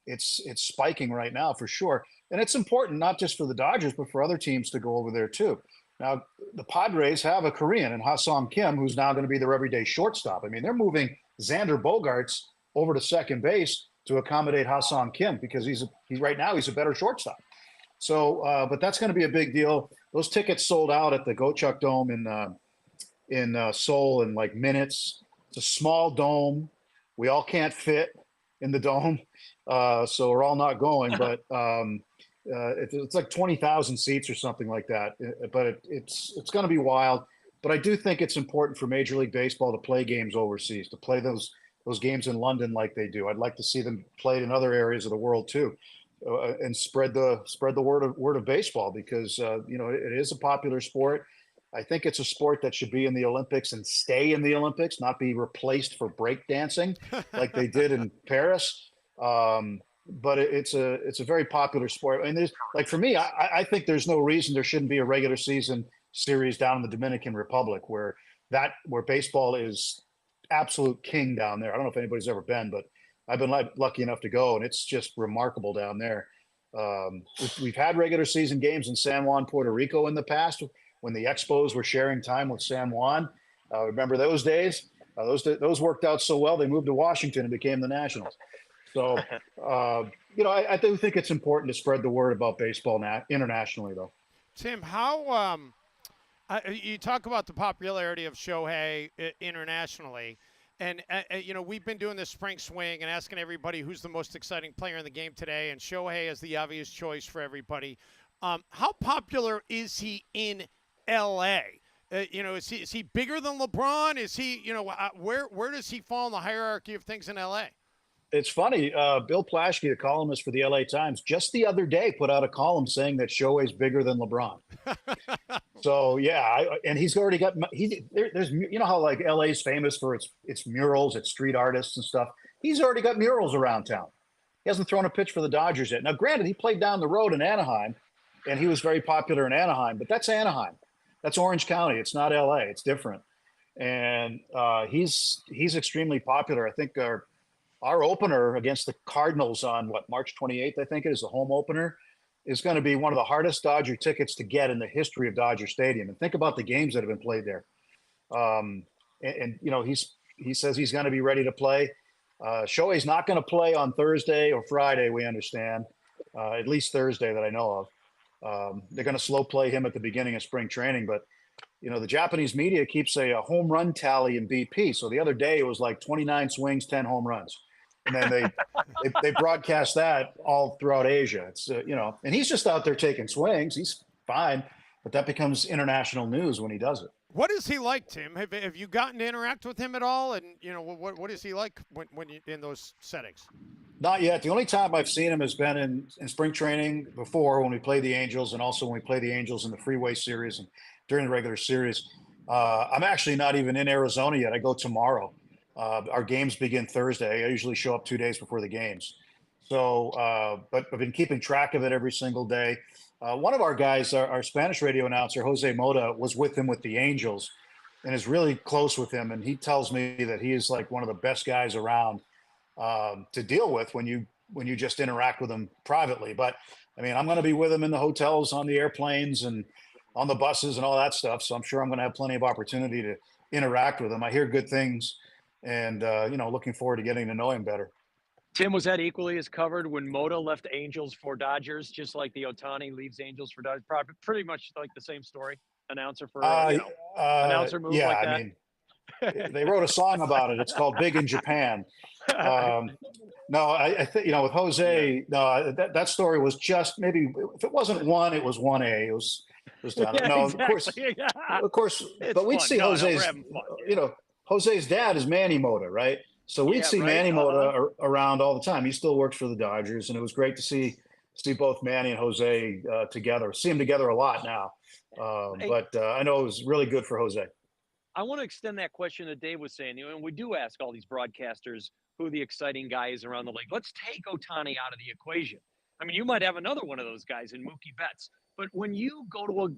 it's spiking right now for sure. And it's important not just for the Dodgers, but for other teams to go over there too. Now, the Padres have a Korean in Ha-Sung Kim, who's now going to be their everyday shortstop. I mean, they're moving Xander Bogaerts over to second base to accommodate Ha-Sung Kim because he's right now he's a better shortstop. So, but that's going to be a big deal. Those tickets sold out at the Gochuk Dome in Seoul in like minutes. It's a small dome. We all can't fit in the dome, so we're all not going. But it's like 20,000 seats or something like that. But it's going to be wild. But I do think it's important for Major League Baseball to play games overseas, to play those games in London like they do. I'd like to see them played in other areas of the world too, and spread the word of baseball because it is a popular sport. I think it's a sport that should be in the Olympics and stay in the Olympics, not be replaced for breakdancing like they did in Paris. But it's a very popular sport. And there's like for me, I think there's no reason there shouldn't be a regular season series down in the Dominican Republic where baseball is absolute king down there. I don't know if anybody's ever been, but I've been lucky enough to go, and it's just remarkable down there. We've had regular season games in San Juan, Puerto Rico in the past when the Expos were sharing time with San Juan. Remember those days? Those worked out so well, they moved to Washington and became the Nationals. So, I do think it's important to spread the word about baseball internationally, though. Tim, how you talk about the popularity of Shohei internationally, and we've been doing this spring swing and asking everybody who's the most exciting player in the game today, and Shohei is the obvious choice for everybody. How popular is he in L.A.? Is he bigger than LeBron? Is he, where does he fall in the hierarchy of things in L.A.? It's funny. Bill Plaschke, the columnist for the LA Times, just the other day put out a column saying that Shohei's bigger than LeBron. So yeah, and he's already got there's how like LA's famous for its murals, its street artists and stuff. He's already got murals around town. He hasn't thrown a pitch for the Dodgers yet. Now, granted, he played down the road in Anaheim, and he was very popular in Anaheim, but that's Anaheim. That's Orange County. It's not LA. It's different. And he's extremely popular. I think our opener against the Cardinals on March 28th, I think it is, the home opener, is going to be one of the hardest Dodger tickets to get in the history of Dodger Stadium. And think about the games that have been played there. He says he's going to be ready to play. Shohei's not going to play on Thursday or Friday, we understand, at least Thursday that I know of. They're going to slow play him at the beginning of spring training, but the Japanese media keeps a home run tally in BP. So the other day it was like 29 swings, 10 home runs. And then they broadcast that all throughout Asia. It's, and he's just out there taking swings. He's fine, but that becomes international news when he does it. What is he like, Tim? Have you gotten to interact with him at all? And, what is he like when you in those settings? Not yet. The only time I've seen him has been in spring training before when we played the Angels, and also when we played the Angels in the Freeway Series and during the regular series. I'm actually not even in Arizona yet. I go tomorrow. Our games begin Thursday. I usually show up 2 days before the games. So, but I've been keeping track of it every single day. One of our guys, our Spanish radio announcer, Jose Mota, was with him with the Angels and is really close with him. And he tells me that he is like one of the best guys around to deal with when you just interact with him privately. But I mean, I'm going to be with him in the hotels, on the airplanes, and on the buses and all that stuff. So I'm sure I'm going to have plenty of opportunity to interact with him. I hear good things, and looking forward to getting to know him better. Tim, was that equally as covered when Mota left Angels for Dodgers, just like the Ohtani leaves Angels for Dodgers? Pretty much like the same story. Announcer for announcer move like that. I mean, they wrote a song about it. It's called "Big in Japan." No, I think with Jose. No, that story was just maybe if it wasn't one, it was 1A. It was done. Yeah, no, exactly. of course. It's but we'd fun. see No, Jose's. we're having fun. Jose's dad is Manny Mota, right? So we'd see Manny Mota around all the time. He still works for the Dodgers, and it was great to see both Manny and Jose together. See them together a lot now, but I know it was really good for Jose. I want to extend that question that Dave was saying. And we do ask all these broadcasters who the exciting guy is around the league. Let's take Ohtani out of the equation. I mean, you might have another one of those guys in Mookie Betts, but when you go to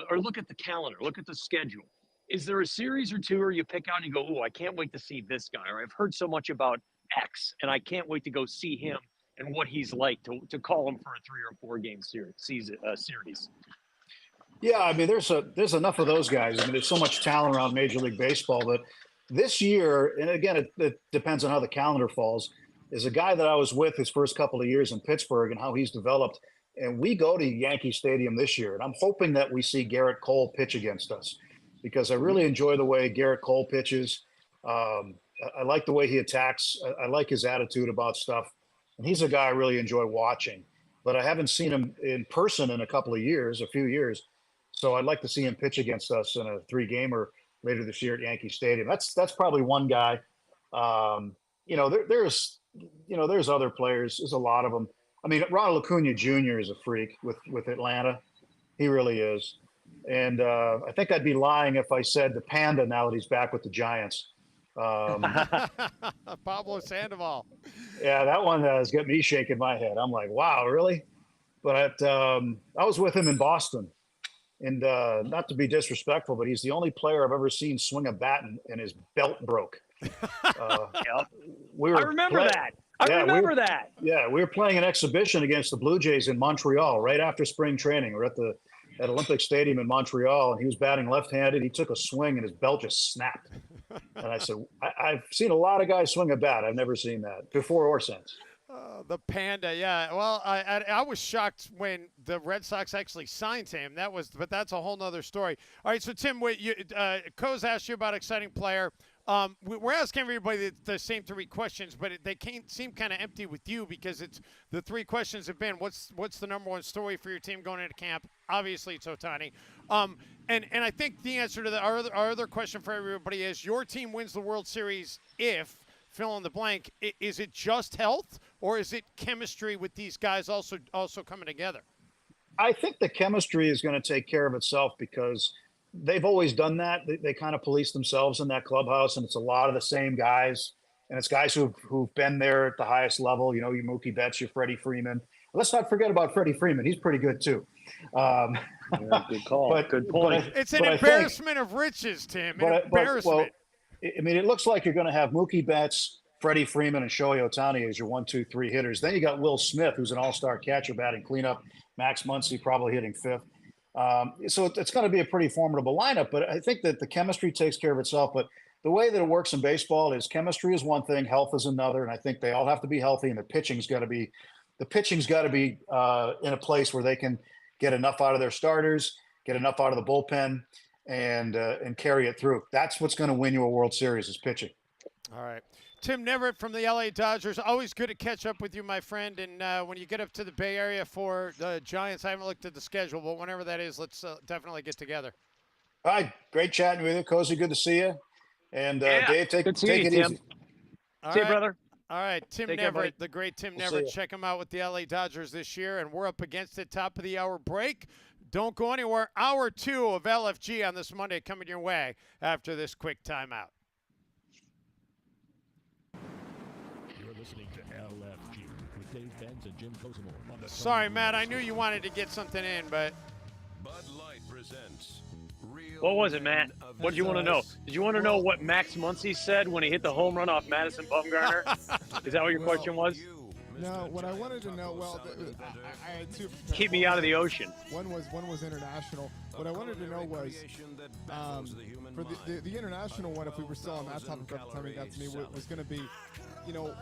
or look at the calendar, look at the schedule. Is there a series or two where you pick out and you go, oh, I can't wait to see this guy, or I've heard so much about X, and I can't wait to go see him and what he's like to call him for a 3 or 4 game series? Yeah, I mean, there's enough of those guys. I mean, there's so much talent around Major League Baseball that this year, and again, it depends on how the calendar falls, is a guy that I was with his first couple of years in Pittsburgh and how he's developed. And we go to Yankee Stadium this year, and I'm hoping that we see Garrett Cole pitch against us, because I really enjoy the way Garrett Cole pitches. I like the way he attacks. I like his attitude about stuff. And he's a guy I really enjoy watching. But I haven't seen him in person in a few years. So I'd like to see him pitch against us in a 3-gamer later this year at Yankee Stadium. That's probably one guy. There's other players. There's a lot of them. I mean, Ronald Acuna Jr. is a freak with Atlanta. He really is. And I think I'd be lying if I said the Panda now that he's back with the Giants. Pablo Sandoval. Yeah, that one has got me shaking my head. I'm like, wow, really? But I was with him in Boston. And not to be disrespectful, but he's the only player I've ever seen swing a bat and his belt broke. I remember that. Yeah, we were playing an exhibition against the Blue Jays in Montreal right after spring training. We're at Olympic Stadium in Montreal, and he was batting left-handed. He took a swing, and his belt just snapped. And I said, I've seen a lot of guys swing a bat. I've never seen that before or since. The Panda, yeah. Well, I was shocked when the Red Sox actually signed him. But that's a whole nother story. All right, so Tim, Coz asked you about exciting player. We're asking everybody the same 3 questions, but they seem kind of empty with you, because it's the 3 questions have been what's the number one story for your team going into camp? Obviously, it's Ohtani. And I think the answer to our other question for everybody is your team wins the World Series if fill in the blank. Is it just health, or is it chemistry with these guys also coming together? I think the chemistry is going to take care of itself because they've always done that. They kind of police themselves in that clubhouse, and it's a lot of the same guys. And it's guys who've been there at the highest level. You know, your Mookie Betts, your Freddie Freeman. Let's not forget about Freddie Freeman. He's pretty good too. Yeah, good call. Good point. It's an embarrassment of riches, Tim. An embarrassment. I mean, it looks like you're going to have Mookie Betts, Freddie Freeman, and Shohei Ohtani as your 1, 2, 3 hitters. Then you got Will Smith, who's an all-star catcher batting cleanup. Max Muncy probably hitting fifth. So it's going to be a pretty formidable lineup. But I think that the chemistry takes care of itself. But the way that it works in baseball is chemistry is one thing, health is another, and I think they all have to be healthy, and the pitching's got to be in a place where they can get enough out of their starters, get enough out of the bullpen, and carry it through. That's what's going to win you a World Series is pitching. All right. Tim Neverett from the LA Dodgers. Always good to catch up with you, my friend. And when you get up to the Bay Area for the Giants, I haven't looked at the schedule, but whenever that is, let's definitely get together. All right. Great chatting with you, Cozy. Good to see you. And Dave, take it easy. See you, brother. All right, Tim Neverett, the great Tim Neverett. Check him out with the LA Dodgers this year, and we're up against the top of the hour break. Don't go anywhere. Hour 2 of LFG on this Monday coming your way after this quick timeout. You're listening to LFG with Dave Benz and Jim Cosimo. Sorry, Matt. I knew you wanted to get something in, but Bud Light presents Real What was it, Matt? What did you want to know? Did you want to know what Max Muncy said when he hit the home run off Madison Bumgarner? Is that what your question was? No, what I wanted to know, I had two. Keep me out of the ocean. One was international. What I wanted to know was, for the international one, if we were still on that topic at the time he got to me, was going to be, you know,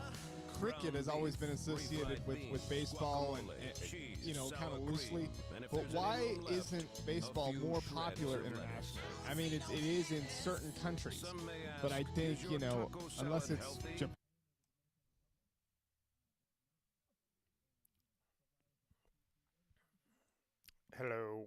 cricket has always been associated with baseball and you know, kind of loosely. But why isn't baseball more popular internationally? I mean, it is in certain countries, but I think, you know, unless it's Japan. hello.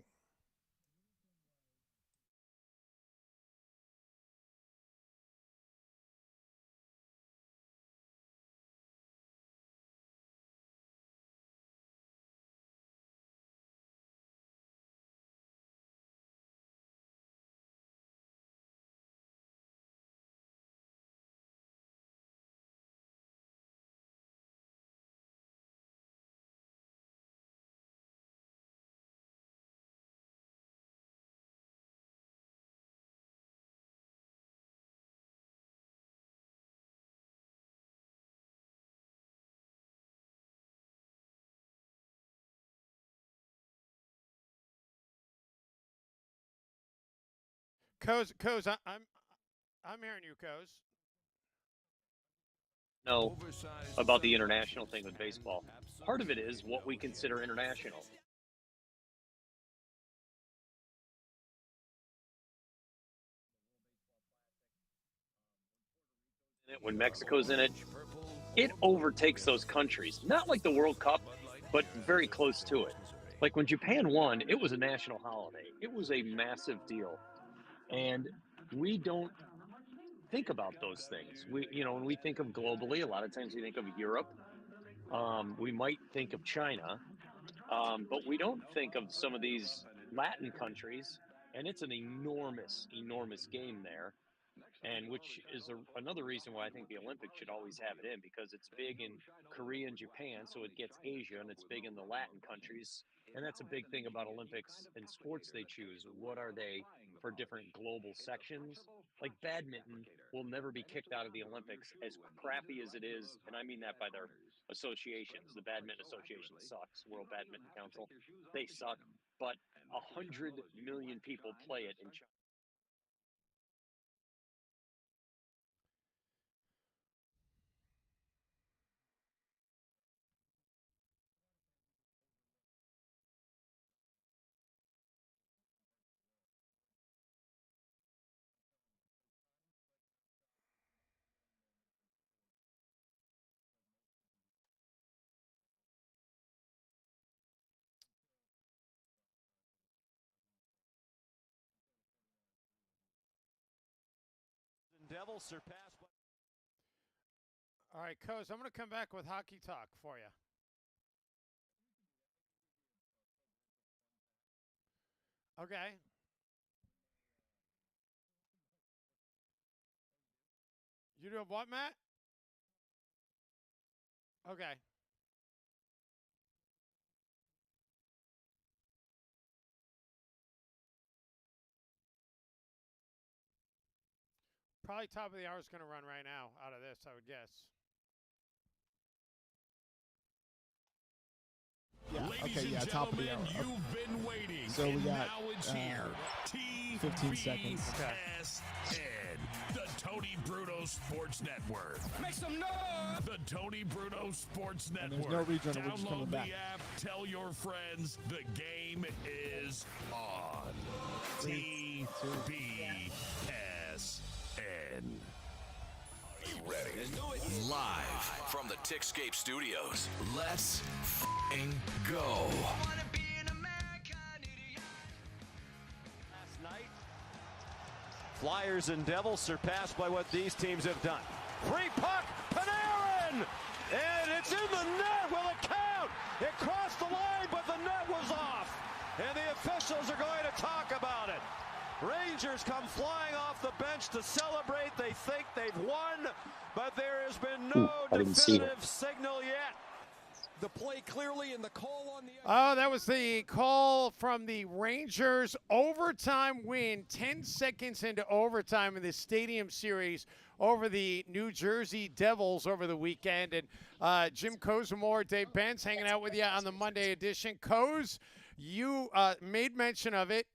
Coz, I'm hearing you, Coz. No, about the international thing with baseball. Part of it is what we consider international. When Mexico's in it, it overtakes those countries. Not like the World Cup, but very close to it. Like when Japan won, it was a national holiday. It was a massive deal. And we don't think about those things. When we think of globally, a lot of times we think of Europe. We might think of China, but we don't think of some of these Latin countries. And it's an enormous, enormous game there. And which is another reason why I think the Olympics should always have it in, because it's big in Korea and Japan, so it gets Asia, and it's big in the Latin countries. And that's a big thing about Olympics and sports they choose. What are they for different global sections? Like badminton will never be kicked out of the Olympics, as crappy as it is, and I mean that by their associations. The Badminton Association sucks. World Badminton Council, they suck. But 100 million people play it in China. Devils surpassed. All right, Coach, I'm going to come back with hockey talk for you. Okay. You do what, Matt? Okay. Probably top of the hour is going to run right now out of this, I would guess. Yeah. Ladies Okay. and Yeah. Top of the hour. gentlemen, you've been waiting. So we and got, now it's here. 15 seconds. TBSN, the Tony Bruno Sports Network. Make some noise. The Tony Bruno Sports And Network. there's no rejoin. We're just Download coming the back. app. Tell your friends the game is on. 3, 2. TBSN. Are you ready? Let's do it. Live from the Tickscape Studios. Let's f***ing go. Last night, Flyers and Devils surpassed by what these teams have done. Free puck, Panarin! And it's in the net. Will it count? It crossed the line, but the net was off. And the officials are going to talk about it. Rangers come flying off the bench to celebrate. They think they've won, but there has been no definitive signal yet. The play clearly in the call on the... Oh, that was the call from the Rangers overtime win, 10 seconds into overtime in the Stadium Series over the New Jersey Devils over the weekend. And Jim Kozamore, Dave Benz hanging out with you on the Monday edition. Coz, you made mention of it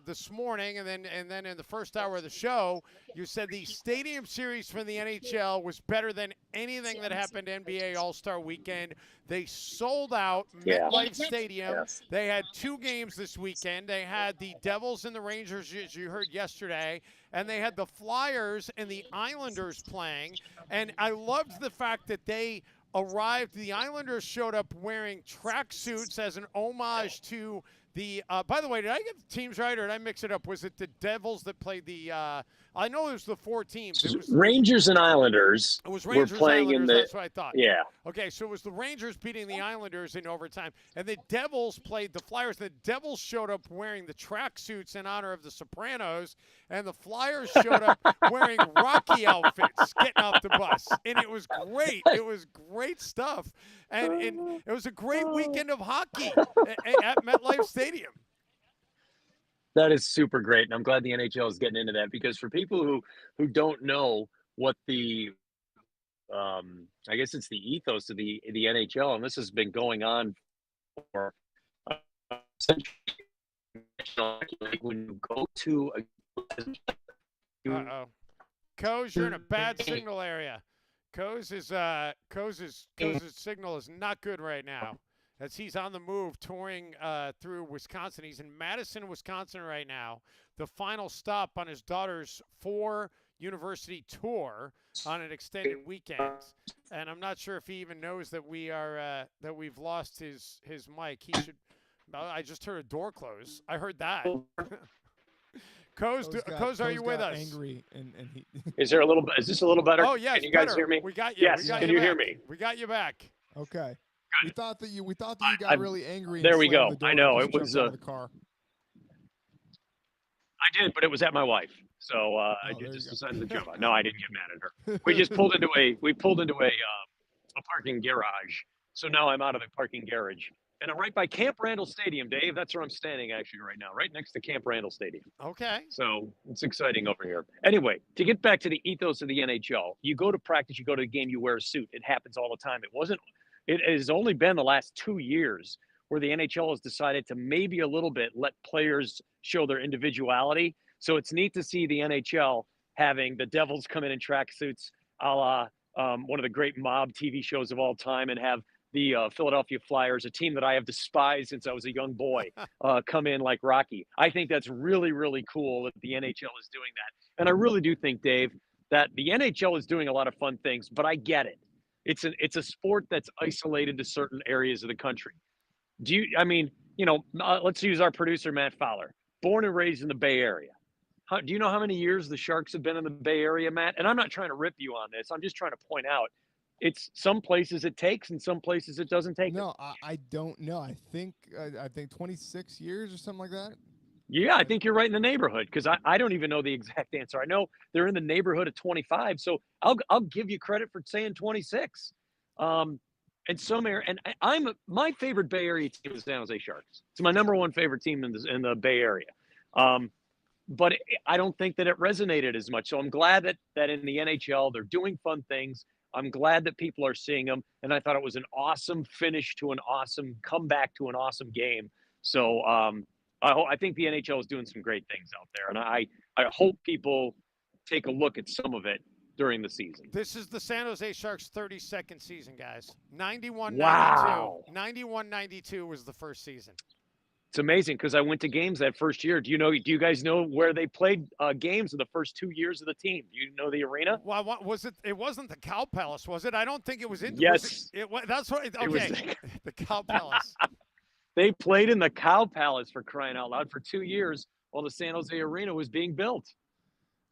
this morning, and then in the first hour of the show, you said the Stadium Series for the NHL was better than anything that happened NBA All-Star Weekend. They sold out MetLife Stadium. Yes. They had 2 games this weekend. They had the Devils and the Rangers, as you heard yesterday, and they had the Flyers and the Islanders playing. And I loved the fact that they arrived. The Islanders showed up wearing tracksuits as an homage to the by the way, did I get the teams right, or did I mix it up? Was it the Devils that played the I know it was the 4 teams. It was Rangers and Islanders. It was were Rangers playing Islanders, in the. that's what I thought. Yeah. Okay, so it was the Rangers beating the Islanders in overtime, and the Devils played the Flyers. The Devils showed up wearing the tracksuits in honor of the Sopranos, and the Flyers showed up wearing Rocky outfits, getting off the bus, and it was great. It was great stuff, and it was a great weekend of hockey at MetLife Stadium. That is super great, and I'm glad the NHL is getting into that, because for people who don't know what the I guess it's the ethos of the NHL, and this has been going on for centuries. When you go to Uh-oh. Coz, you're in a bad signal area. Koz's signal is not good right now, as he's on the move touring through Wisconsin. He's in Madison, Wisconsin right now, the final stop on his daughter's 4-university tour on an extended weekend. And I'm not sure if he even knows that we've lost his mic. He should. I just heard a door close. I heard that. Coz, are you with us? Angry and he is there a little? Is this a little better? Oh yes, can you guys better. hear me? We got you. Yes. We got Can you you hear back. me? We got you back. Okay. Good. We thought that you got really angry. There and we slammed go. the door I know, because it you was, jumped out of the car. I did, but it was at my wife, so I there just you go. decided to jump out. No, I didn't get mad at her. We just pulled into a parking garage. So now I'm out of the parking garage, and I'm right by Camp Randall Stadium, Dave. That's where I'm standing actually right now, right next to Camp Randall Stadium. Okay. So it's exciting over here. Anyway, to get back to the ethos of the NHL, you go to practice, you go to the game, you wear a suit. It happens all the time. It has only been the last 2 years where the NHL has decided to maybe a little bit let players show their individuality. So it's neat to see the NHL having the Devils come in tracksuits, a la one of the great mob TV shows of all time, and have the Philadelphia Flyers, a team that I have despised since I was a young boy, come in like Rocky. I think that's really, really cool that the NHL is doing that. And I really do think, Dave, that the NHL is doing a lot of fun things, but I get it. It's a sport that's isolated to certain areas of the country. Let's use our producer, Matt Fowler, born and raised in the Bay Area. Do you know how many years the Sharks have been in the Bay Area, Matt? And I'm not trying to rip you on this. I'm just trying to point out it's some places it takes and some places it doesn't take. No, I don't know. I think 26 years or something like that. Yeah, I think you're right in the neighborhood because I don't even know the exact answer. I know they're in the neighborhood of 25, so I'll give you credit for saying 26. And somewhere, and my favorite Bay Area team is the San Jose Sharks. It's my number one favorite team in the Bay Area. But I don't think that it resonated as much. So I'm glad that in the NHL they're doing fun things. I'm glad that people are seeing them, and I thought it was an awesome finish to an awesome comeback to an awesome game. So I think the NHL is doing some great things out there, and I hope people take a look at some of it during the season. This is the San Jose Sharks' 32nd season, guys. 91-92. Wow. 91-92 was the first season. It's amazing because I went to games that first year. Do you guys know where they played games in the first 2 years of the team? Do you know the arena? Well, what was it? It wasn't the Cow Palace, was it? I don't think it was in. Yes. That's what. Okay, the Cow Palace. They played in the Cow Palace, for crying out loud, for 2 years while the San Jose Arena was being built.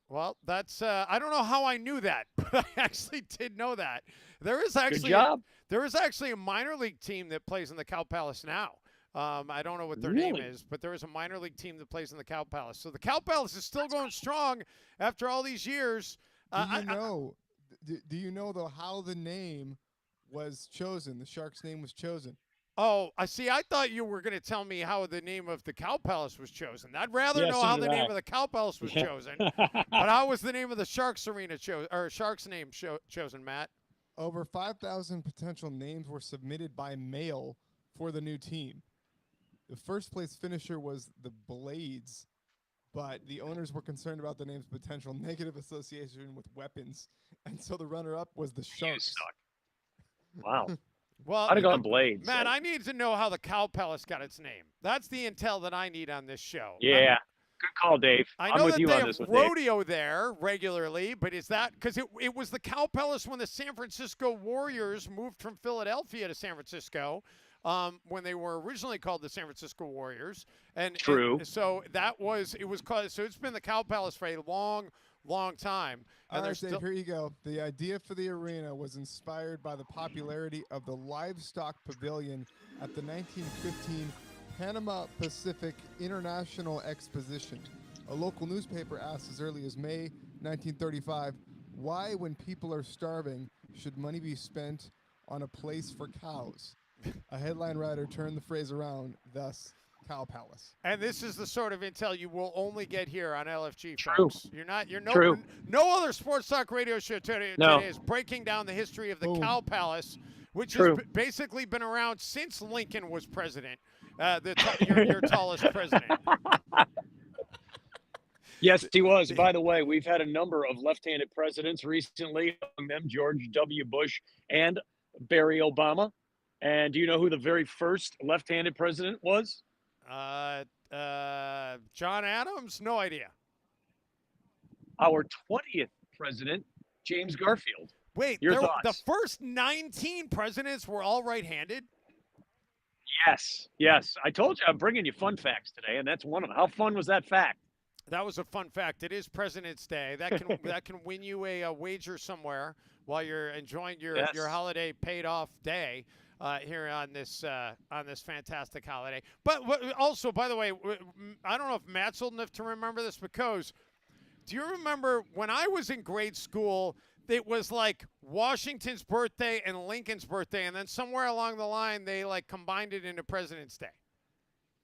Well, that's I don't know how I knew that, but I actually did know that. There is actually Good job. There is actually a minor league team that plays in the Cow Palace now. I don't know what their name is, but there is a minor league team that plays in the Cow Palace. So the Cow Palace is still going strong after all these years. Do you know though how the name was chosen? The Sharks' name was chosen. Oh, I see. I thought you were going to tell me how the name of the Cow Palace was chosen. I'd rather know how the name of the Cow Palace was chosen. But how was the name of the Sharks arena Sharks name chosen, Matt? Over 5,000 potential names were submitted by mail for the new team. The first place finisher was the Blades, but the owners were concerned about the name's potential negative association with weapons, and so the runner-up was the Sharks. Wow. Well, I'd have gone Blades. Man, I need to know how the Cow Palace got its name. That's the intel that I need on this show. Yeah. Good call, Dave. I I'm know with that you they on have this one, rodeo there regularly, but is that because it was the Cow Palace when the San Francisco Warriors moved from Philadelphia to San Francisco? When they were originally called the San Francisco Warriors. True. And so it's been the Cow Palace for a long, long time. And All right, Dave, here you go. The idea for the arena was inspired by the popularity of the livestock pavilion at the 1915 Panama Pacific International Exposition. A local newspaper asked as early as May 1935, why, when people are starving, should money be spent on a place for cows? A headline writer turned the phrase around, thus Cow Palace. And this is the sort of intel you will only get here on LFG, True. folks. You're True. no other sports talk radio show today is breaking down the history of the Cow Palace, which has basically been around since Lincoln was president, your tallest president. Yes, he was. By the way, we've had a number of left-handed presidents recently, among them George W. Bush and Barry Obama. And do you know who the very first left-handed president was? John Adams? No idea. Our 20th president, James Garfield. Wait, your thoughts? The first 19 presidents were all right-handed? Yes. I told you I'm bringing you fun facts today, and that's one of them. How fun was that fact? That was a fun fact. It is President's Day. That can win you a wager somewhere while you're enjoying your holiday paid-off day. Here on this fantastic holiday. But also, by the way, I don't know if Matt's old enough to remember this, because do you remember when I was in grade school, it was like Washington's birthday and Lincoln's birthday, and then somewhere along the line, they like combined it into President's Day.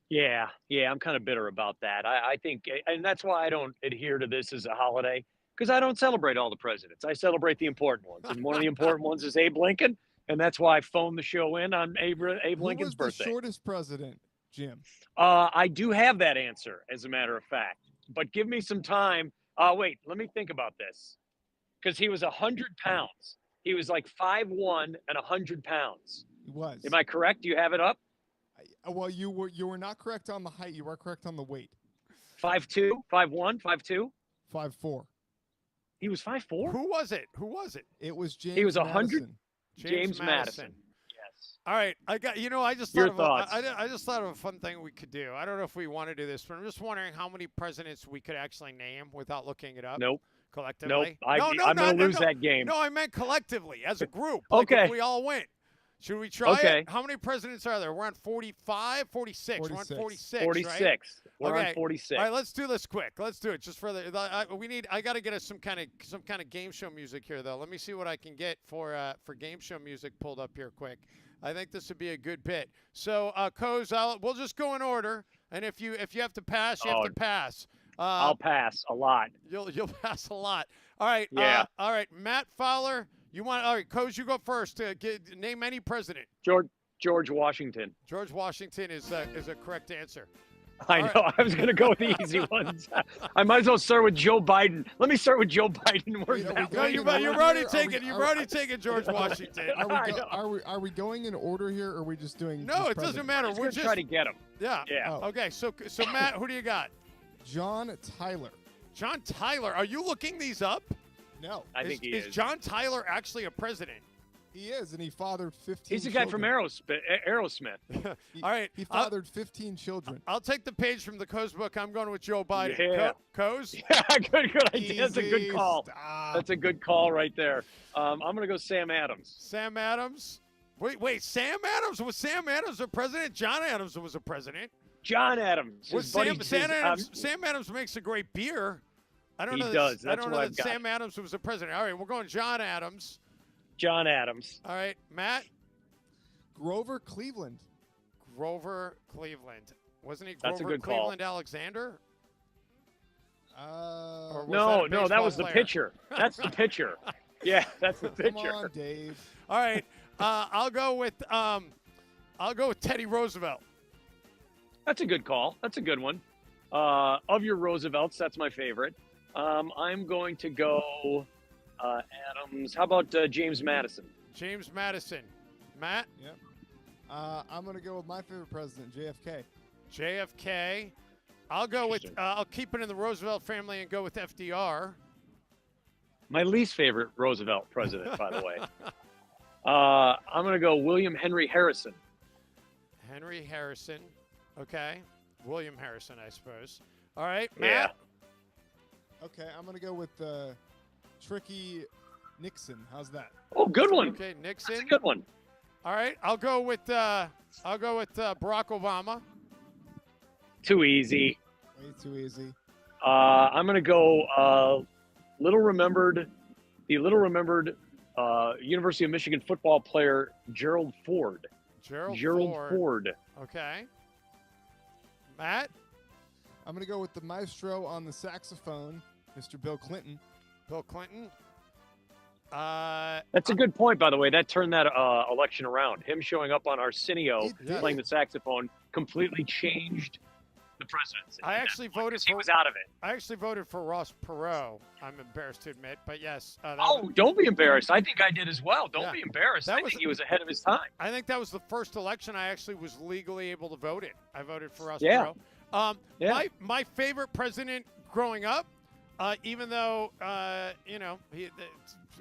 Yeah, I'm kind of bitter about that. I think, and that's why I don't adhere to this as a holiday, because I don't celebrate all the presidents. I celebrate the important ones, and one of the important ones is Abe Lincoln. And that's why I phoned the show in on Abe Lincoln's birthday. Who was the shortest president, Jim? I do have that answer, as a matter of fact. But give me some time. Wait, let me think about this. Because he was 100 pounds. He was like 5'1" and 100 pounds. He was. Am I correct? Do you have it up? Well, you were not correct on the height. You were correct on the weight. 5'2", 5'1", 5'2"? 5'4". He was 5'4"? Who was it? It was James. He was Madison. James Madison. All right, I got. I just Your thought thoughts. I just thought of a fun thing we could do. I don't know if we want to do this, but I'm just wondering how many presidents we could actually name without looking it up. Nope. Collectively. I'm going to lose that game. No, I meant collectively as a group. Okay. Like if we all win. Should we try Okay. it? How many presidents are there? We're on 45, 46. We're on 46, 46. right? We're Okay. on 46. All right, let's do this quick. Let's do it just for the. I got to get us some kind of game show music here though. Let me see what I can get for game show music pulled up here quick. I think this would be a good bit. So, Coz, we'll just go in order, and if you have to pass, you have to pass. I'll pass a lot. You'll pass a lot. All right. Yeah. All right, Matt Fowler. All right, Coz, you go first. Name any president. George Washington. George Washington is a correct answer. I know. Right. I was going to go with the easy ones. I might as well start with Joe Biden. Let me start with Joe Biden. No, you've already taken George Washington. Are we going in order here, or are we just doing? No, it doesn't matter. We're just trying to get him. Yeah. Yeah. Oh. Okay. So Matt, who do you got? John Tyler. John Tyler. Are you looking these up? No. I think he is. Is John Tyler actually a president? He is, and he fathered 15 He's the guy from children. Aerosmith. All right. He fathered 15 children. I'll take the page from the Coz book. I'm going with Joe Biden. Yeah. Coz? Yeah, good idea. That's a good Easy. call. Stop. That's a good call right there. I'm going to go Sam Adams. Sam Adams? Wait. Sam Adams? Was Sam Adams a president? John Adams was a president. John Adams. Was His buddy- Sam Adams makes a great beer. I don't He know. does. I That's don't what know I've that got. Sam Adams was a president. All right, we're going John Adams. John Adams. All right, Matt. Grover Cleveland. Grover Cleveland. Wasn't he That's a Grover good call. Cleveland Alexander? Or was No, that that was the player? pitcher. That's the pitcher. Yeah, that's the Come pitcher. on, Dave. All right, I'll go with Teddy Roosevelt. That's a good call. That's a good one. Of your Roosevelts, that's my favorite. I'm going to go Adams. How about James Madison? James Madison. Matt? Yep. I'm going to go with my favorite president, JFK. JFK. I'll go with I'll keep it in the Roosevelt family and go with FDR. My least favorite Roosevelt president, by the way. I'm going to go William Henry Harrison. Henry Harrison. Okay. William Harrison, I suppose. All right, Matt. Okay, I'm going to go with Tricky Nixon. How's that? Oh, good one. Okay, Nixon. That's a good one. All right, I'll go with Barack Obama. Too easy. Way too easy. I'm going to go the little remembered University of Michigan football player Gerald Ford. Gerald Ford. Okay. Matt? I'm going to go with the maestro on the saxophone, Mr. Bill Clinton. Bill Clinton? That's a good point, by the way. That turned that election around. Him showing up on Arsenio It did. playing the saxophone completely changed the presidency. I actually voted he for. was out of it. I actually voted for Ross Perot. I'm embarrassed to admit, but yes. Don't be embarrassed. I think I did as well. Don't Yeah. be embarrassed. I think he was ahead of his time. I think that was the first election I actually was legally able to vote in. I voted for Ross Yeah. Perot. Yeah. My favorite president growing up, even though he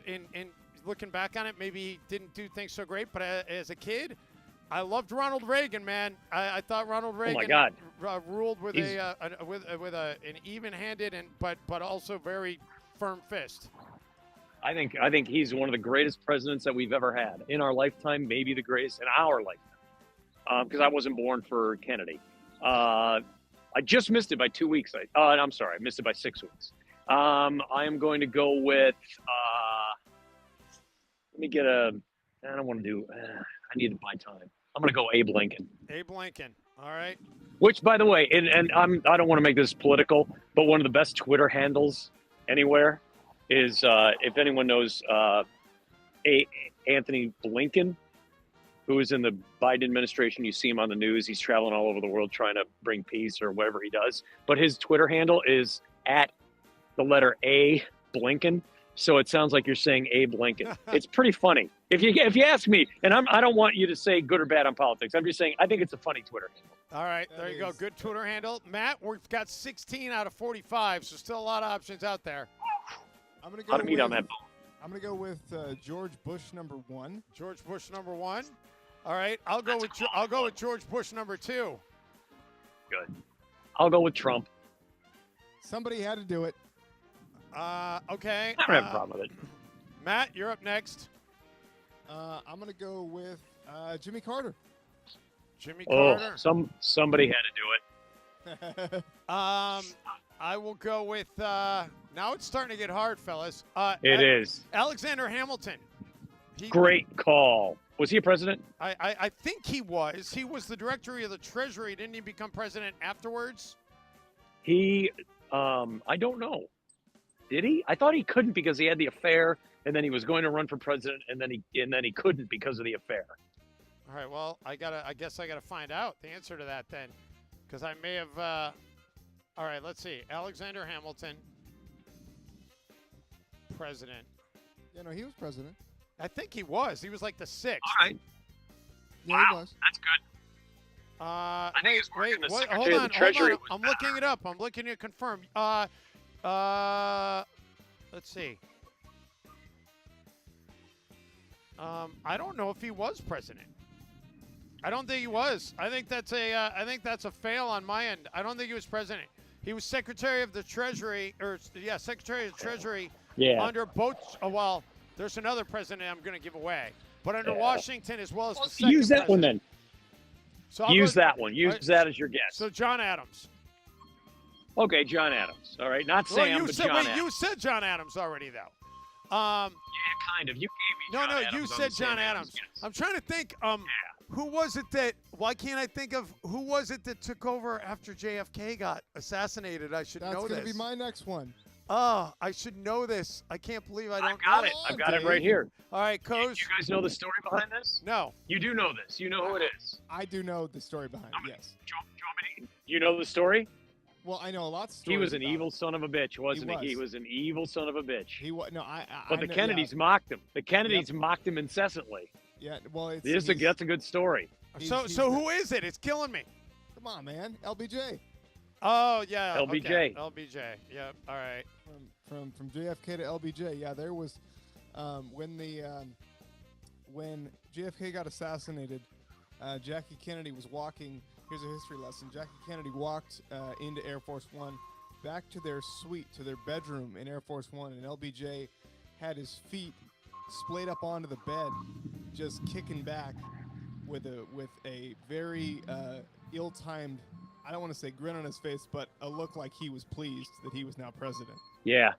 in looking back on it, maybe he didn't do things so great, but as a kid, I loved Ronald Reagan, man. I thought Ronald Reagan God. Ruled with an even-handed but also very firm fist. I think he's one of the greatest presidents that we've ever had in our lifetime, maybe the greatest in our lifetime. Because I wasn't born for Kennedy. I just missed it by 2 weeks. I'm sorry, I missed it by 6 weeks. I am going to go with. Let me get a. I don't want to do. I need to buy time. I'm going to go Abe Lincoln. Abe Lincoln. All right. Which, by the way, and I don't want to make this political, but one of the best Twitter handles anywhere is if anyone knows Anthony Blinken, who is in the Biden administration. You see him on the news. He's traveling all over the world trying to bring peace or whatever he does. But his Twitter handle is at the letter A Blinken. So it sounds like you're saying Abe Lincoln. It's pretty funny. If you ask me, and I don't want you to say good or bad on politics. I'm just saying I think it's a funny Twitter handle. All right, there you go. Good Twitter handle. Matt, we've got 16 out of 45, so still a lot of options out there. I'm going to On that. I'm going to go with George Bush #1. George Bush #1. All right, I'll go with George Bush number 2. Good. I'll go with Trump. Somebody had to do it. Okay. I don't have a problem with it. Matt, you're up next. I'm gonna go with Jimmy Carter. Jimmy Oh, Carter. somebody had to do it. I will go with. Now it's starting to get hard, fellas. It is. Alexander Hamilton. Great call. Was he a president? I think he was. He was the director of the Treasury. Didn't he become president afterwards? I don't know. Did he? I thought he couldn't because he had the affair, and then he was going to run for president, and then he couldn't because of the affair. All right. Well, I guess I gotta find out the answer to that then, because I may have. All right. Let's see. Alexander Hamilton, president. Yeah, no, he was president. I think he was. He was like the 6th. All right. Yeah, Wow, he was. that's good. I think he's working the Hold Secretary of on. the Treasury. I'm looking it up. I'm looking to confirm. Let's see. I don't know if he was president. I don't think he was. I think that's a fail on my end. I don't think he was president. He was Secretary of the Treasury, Secretary of the Treasury under both. Well, there's another president I'm going to give away, but under Washington as well as the second Use that president. one then. So I'll Use go- that one. Use that as your guess. So John Adams. Okay, John Adams. All right, not Sam, but John Adams. You said John Adams already, though. Yeah, kind of. You gave me John Adams. You on said the same John Adams. guess. I'm trying to think. Who was it that? Why can't I think of who was it that took over after JFK got assassinated? I should know That's this. gonna be my next one. Oh, I should know this. I can't believe I don't I've got know it. I've got it right here. All right, Coach. You guys know the story behind this? No. You do know this. You know who it is. I do know the story behind it. Yes. You know the story? Well, I know a lot of stories. He was an about evil it. son of a bitch, wasn't he? was. He was an evil son of a bitch. He was no. But the Kennedys mocked him. The Kennedys mocked him incessantly. Yeah. Well, it's That's a good story. So who is it? It's killing me. Come on, man. LBJ. Oh yeah. LBJ. Okay. LBJ. Yep. All right. From JFK to LBJ. Yeah, there was when JFK got assassinated, Jackie Kennedy was walking. Here's a history lesson. Jackie Kennedy walked into Air Force One, back to their suite, to their bedroom in Air Force One, and LBJ had his feet splayed up onto the bed, just kicking back with a very ill-timed, I don't want to say grin on his face, but a look like he was pleased that he was now president. Yeah.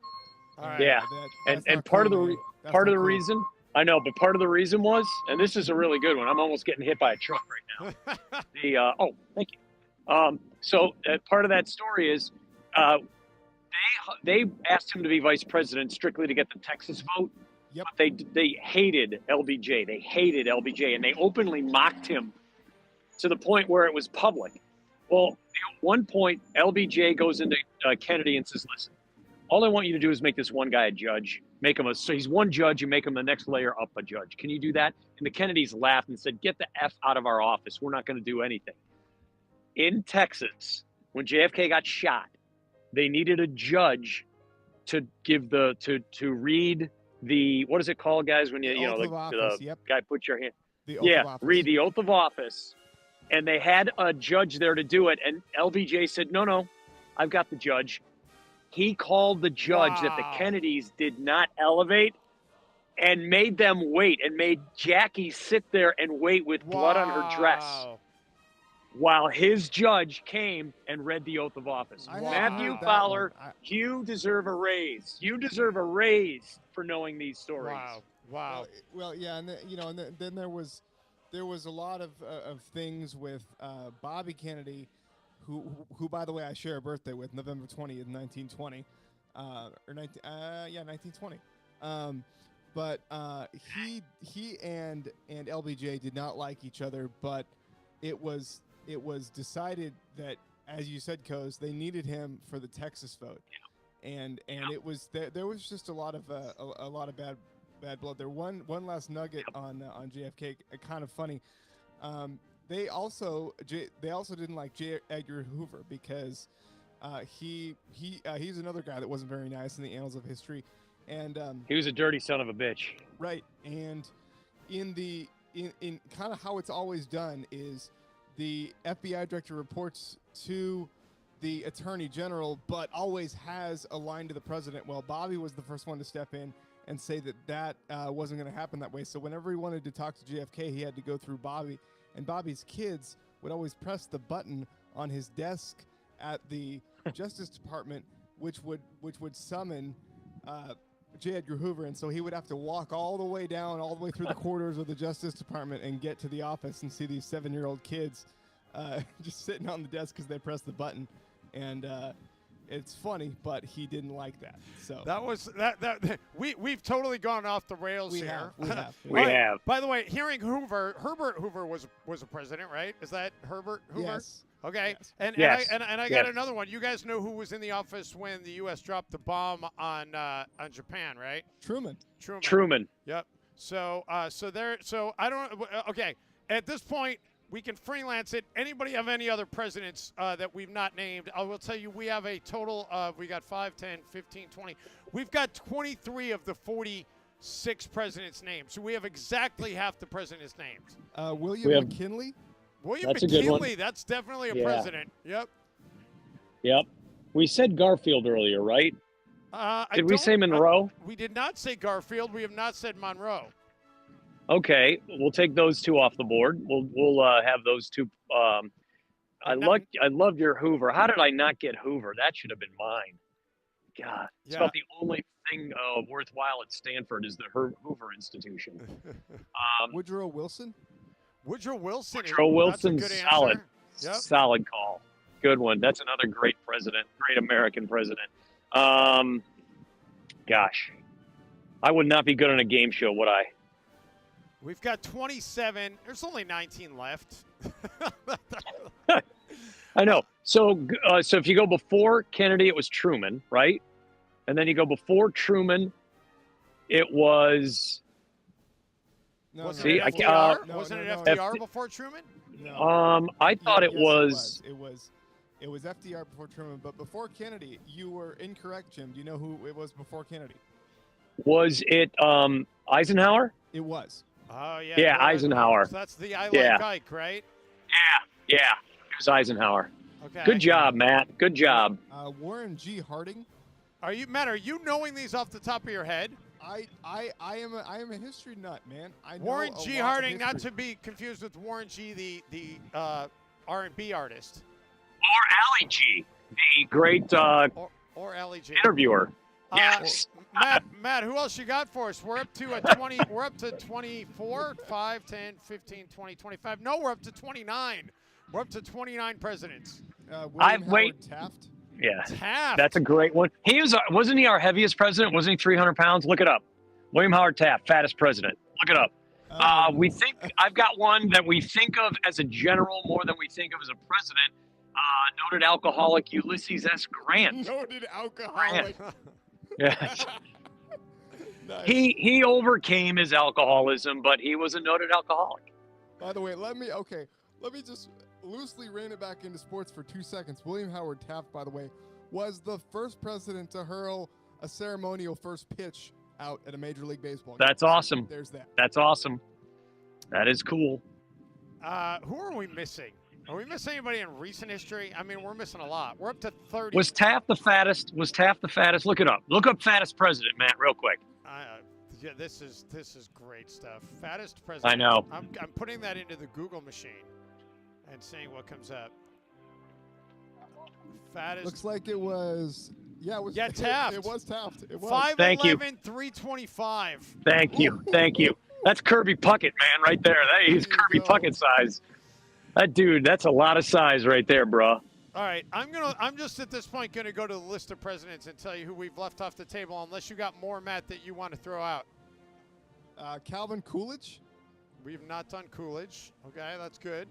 All right. Yeah. That's And not part cool, of the man. That's part of not the cool. reason I know, but part of the reason was, and this is a really good one. I'm almost getting hit by a truck right now. Thank you. So part of that story is they asked him to be vice president strictly to get the Texas vote. Yep. But they hated LBJ. They hated LBJ, and they openly mocked him to the point where it was public. Well, at one point, LBJ goes into Kennedy and says, "Listen, all I want you to do is make this one guy a judge. So he's one judge. You make him the next layer up a judge. Can you do that?" And the Kennedys laughed and said, "Get the F out of our office. We're not going to do anything." In Texas, when JFK got shot, they needed a judge to give to read the, what is it called, guys? When you know, the guy put your hand. The oath of office. Read the oath of office. And they had a judge there to do it. And LBJ said, no, I've got the judge. He called the judge that the Kennedys did not elevate and made them wait, and made Jackie sit there and wait with blood on her dress while his judge came and read the oath of office. Matthew Fowler, you deserve a raise. You deserve a raise for knowing these stories. Wow. Well, yeah, and then there was a lot of things with Bobby Kennedy, who by the way I share a birthday with, November 20th, 1920, 1920. But he and LBJ did not like each other, but it was decided that, as you said, Coase, they needed him for the Texas vote, and it was there was just a lot of bad blood there. One last nugget on JFK, kind of funny. They also didn't like J. Edgar Hoover because he's another guy that wasn't very nice in the annals of history, and he was a dirty son of a bitch. Right, and in the in kind of how it's always done is the FBI director reports to the attorney general, but always has a line to the president. Well, Bobby was the first one to step in and say that wasn't going to happen that way. So whenever he wanted to talk to JFK, he had to go through Bobby, and Bobby's kids would always press the button on his desk at the Justice Department, which would summon J. Edgar Hoover, and so he would have to walk all the way down, all the way through the corridors of the Justice Department and get to the office and see these 7-year-old kids just sitting on the desk because they pressed the button. And it's funny, but he didn't like that. So that was we've totally gone off the rails here. We have. We have. By the way, hearing Herbert Hoover was a president, right? Is that Herbert Hoover? Yes. Okay. Yes. And Yes. I got another one. You guys know who was in the office when the U.S. dropped the bomb on Japan, right? Truman. Yep. So I don't. Okay. At this point, we can freelance it. Anybody have any other presidents that we've not named? I will tell you, we have a total of, we got 5, 10, 15, 20. We've got 23 of the 46 presidents' names. So we have exactly half the presidents' names. William McKinley. William That's a good one. McKinley, that's definitely a Yeah. president. Yep. Yep. We said Garfield earlier, right? Did we say Monroe? We did not say Garfield. We have not said Monroe. Okay, we'll take those two off the board. We'll have those two. I loved your Hoover. How did I not get Hoover? That should have been mine. God, it's about the only thing worthwhile at Stanford is the Hoover Institution. Woodrow Wilson. Woodrow Wilson. Woodrow Wilson, that's a good solid, answer. Yep. solid call. Good one. That's another great president, great American president. Gosh, I would not be good on a game show, would I? We've got 27. There's only 19 left. I know. So if you go before Kennedy, it was Truman, right? And then you go before Truman, it was. Wasn't it FDR? Wasn't it FDR before Truman? No. I thought it was. It was FDR before Truman, but before Kennedy, you were incorrect, Jim. Do you know who it was before Kennedy? Was it Eisenhower? It was. Oh yeah. Yeah, Eisenhower. So that's the I Like Ike, right? Yeah. It was Eisenhower. Okay. Good job, Matt. Good job. Warren G. Harding. Matt, are you knowing these off the top of your head? I am a history nut, man. I know Warren a G. lot of Harding, not history. to be confused with Warren G., the R&B artist. Or Allie G, the great Or Allie G. interviewer. Yes. Matt, who else you got for us? We're up to 20. We're up to 24, 5, 10, 15, 20, 25. No, we're up to 29. We're up to 29 presidents. William Howard Taft. Yeah, Taft. That's a great one. He wasn't he our heaviest president? Wasn't he 300 pounds? Look it up. William Howard Taft, fattest president. Look it up. We think I've got one that we think of as a general more than we think of as a president. Noted alcoholic Ulysses S. Grant. Noted alcoholic. Yeah. Nice. He overcame his alcoholism, but he was a noted alcoholic. By the way, let me just loosely rein it back into sports for 2 seconds. William Howard Taft, by the way, was the first president to hurl a ceremonial first pitch out at a Major League Baseball game. That's awesome. There's that. That's awesome. That is cool. Who are we missing? Are we missing anybody in recent history? I mean, we're missing a lot. We're up to 30. Was Taft the fattest? Look it up. Look up fattest president, Matt, real quick. Yeah, this is great stuff. Fattest president. I know. I'm putting that into the Google machine and seeing what comes up. Fattest. Looks like it was. Yeah, it was. Yeah, Taft. It was Taft. It was. 5'11", 325. Thank you. That's Kirby Puckett, man, right there. He's Kirby Puckett size. That dude, that's a lot of size right there, bro. All right, I'm just at this point gonna go to the list of presidents and tell you who we've left off the table, unless you got more, Matt, that you want to throw out. Calvin Coolidge. We've not done Coolidge. Okay, that's good.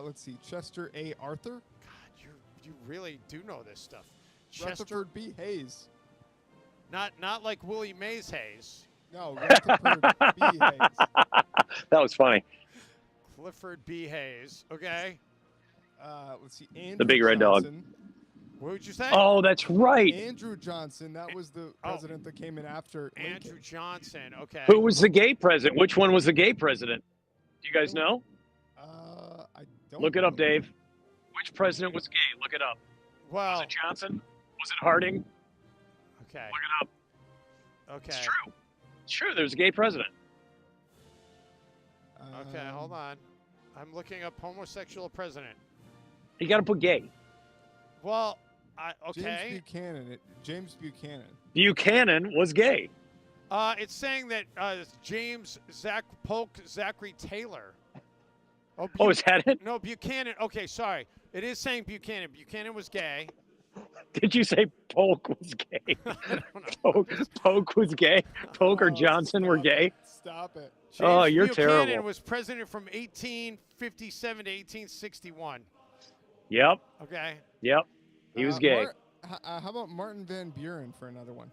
Let's see, Chester A. Arthur. God, you really do know this stuff. Rutherford B. Hayes. Not like Willie Mays Hayes. No, Rutherford B. Hayes. That was funny. Clifford B. Hayes. Okay. Let's see, Andrew The big red dog. Johnson. What would you say? Oh, that's right. Andrew Johnson. That was the president that came in after Lincoln. Andrew Johnson. Okay. Who was the gay president? Which one was the gay president? Do you guys know? I don't Look it up, know. Dave. Which president was gay? Look it up. Well. Was it Johnson? Was it Harding? Okay. Look it up. Okay. It's true. It's true. There's a gay president. Okay, hold on. I'm looking up homosexual president. You got to put gay. Well, okay. James Buchanan. Buchanan was gay. It's saying that James Polk Zachary Taylor. Oh, is that it? No, Buchanan. Okay, sorry. It is saying Buchanan. Buchanan was gay. Did you say Polk was gay? Polk was gay? Polk or Johnson were gay? Stop it. James you're Buchanan terrible. Was president from 1857 to 1861. Yep. Okay. Yep. He was gay. How about Martin Van Buren for another one?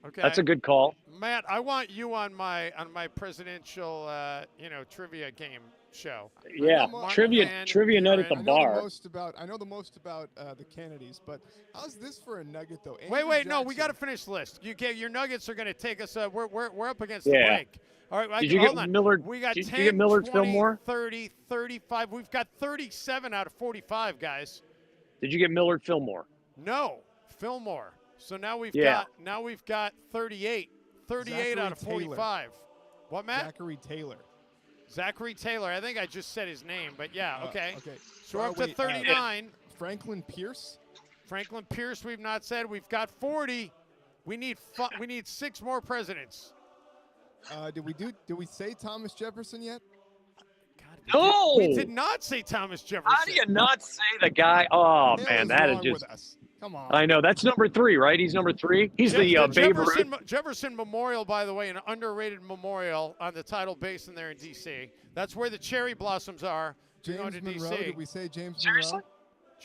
Okay. That's a good call. Matt, I want you on my presidential trivia game show. Yeah, trivia night at the bar. I know the most about the Kennedys, but how's this for a nugget though? Wait, no, we got to finish the list. Your Nuggets are going to take us. We're up against the break. All right, Did you hold get on. Millard? We got Did 10, you get Millard 20, Fillmore? 30, 35. We've got 37 out of 45, guys. Did you get Millard Fillmore? No, Fillmore. So now we've got 38. 38 Zachary out of 45. Taylor. What, Matt? Zachary Taylor. I think I just said his name, but yeah, okay. Okay. So we're up to 39. Franklin Pierce. Franklin Pierce, we've not said. We've got 40. We need 6 more presidents. Did we say Thomas Jefferson yet? No. We did not say Thomas Jefferson. How do you not say the guy? Oh man, that is just. Come on. I know that's number 3, right? He's number 3. He's the Babe Ruth. Jefferson Memorial, by the way, an underrated memorial on the tidal basin there in D.C. That's where the cherry blossoms are. James Monroe. DC. Did we say James Seriously?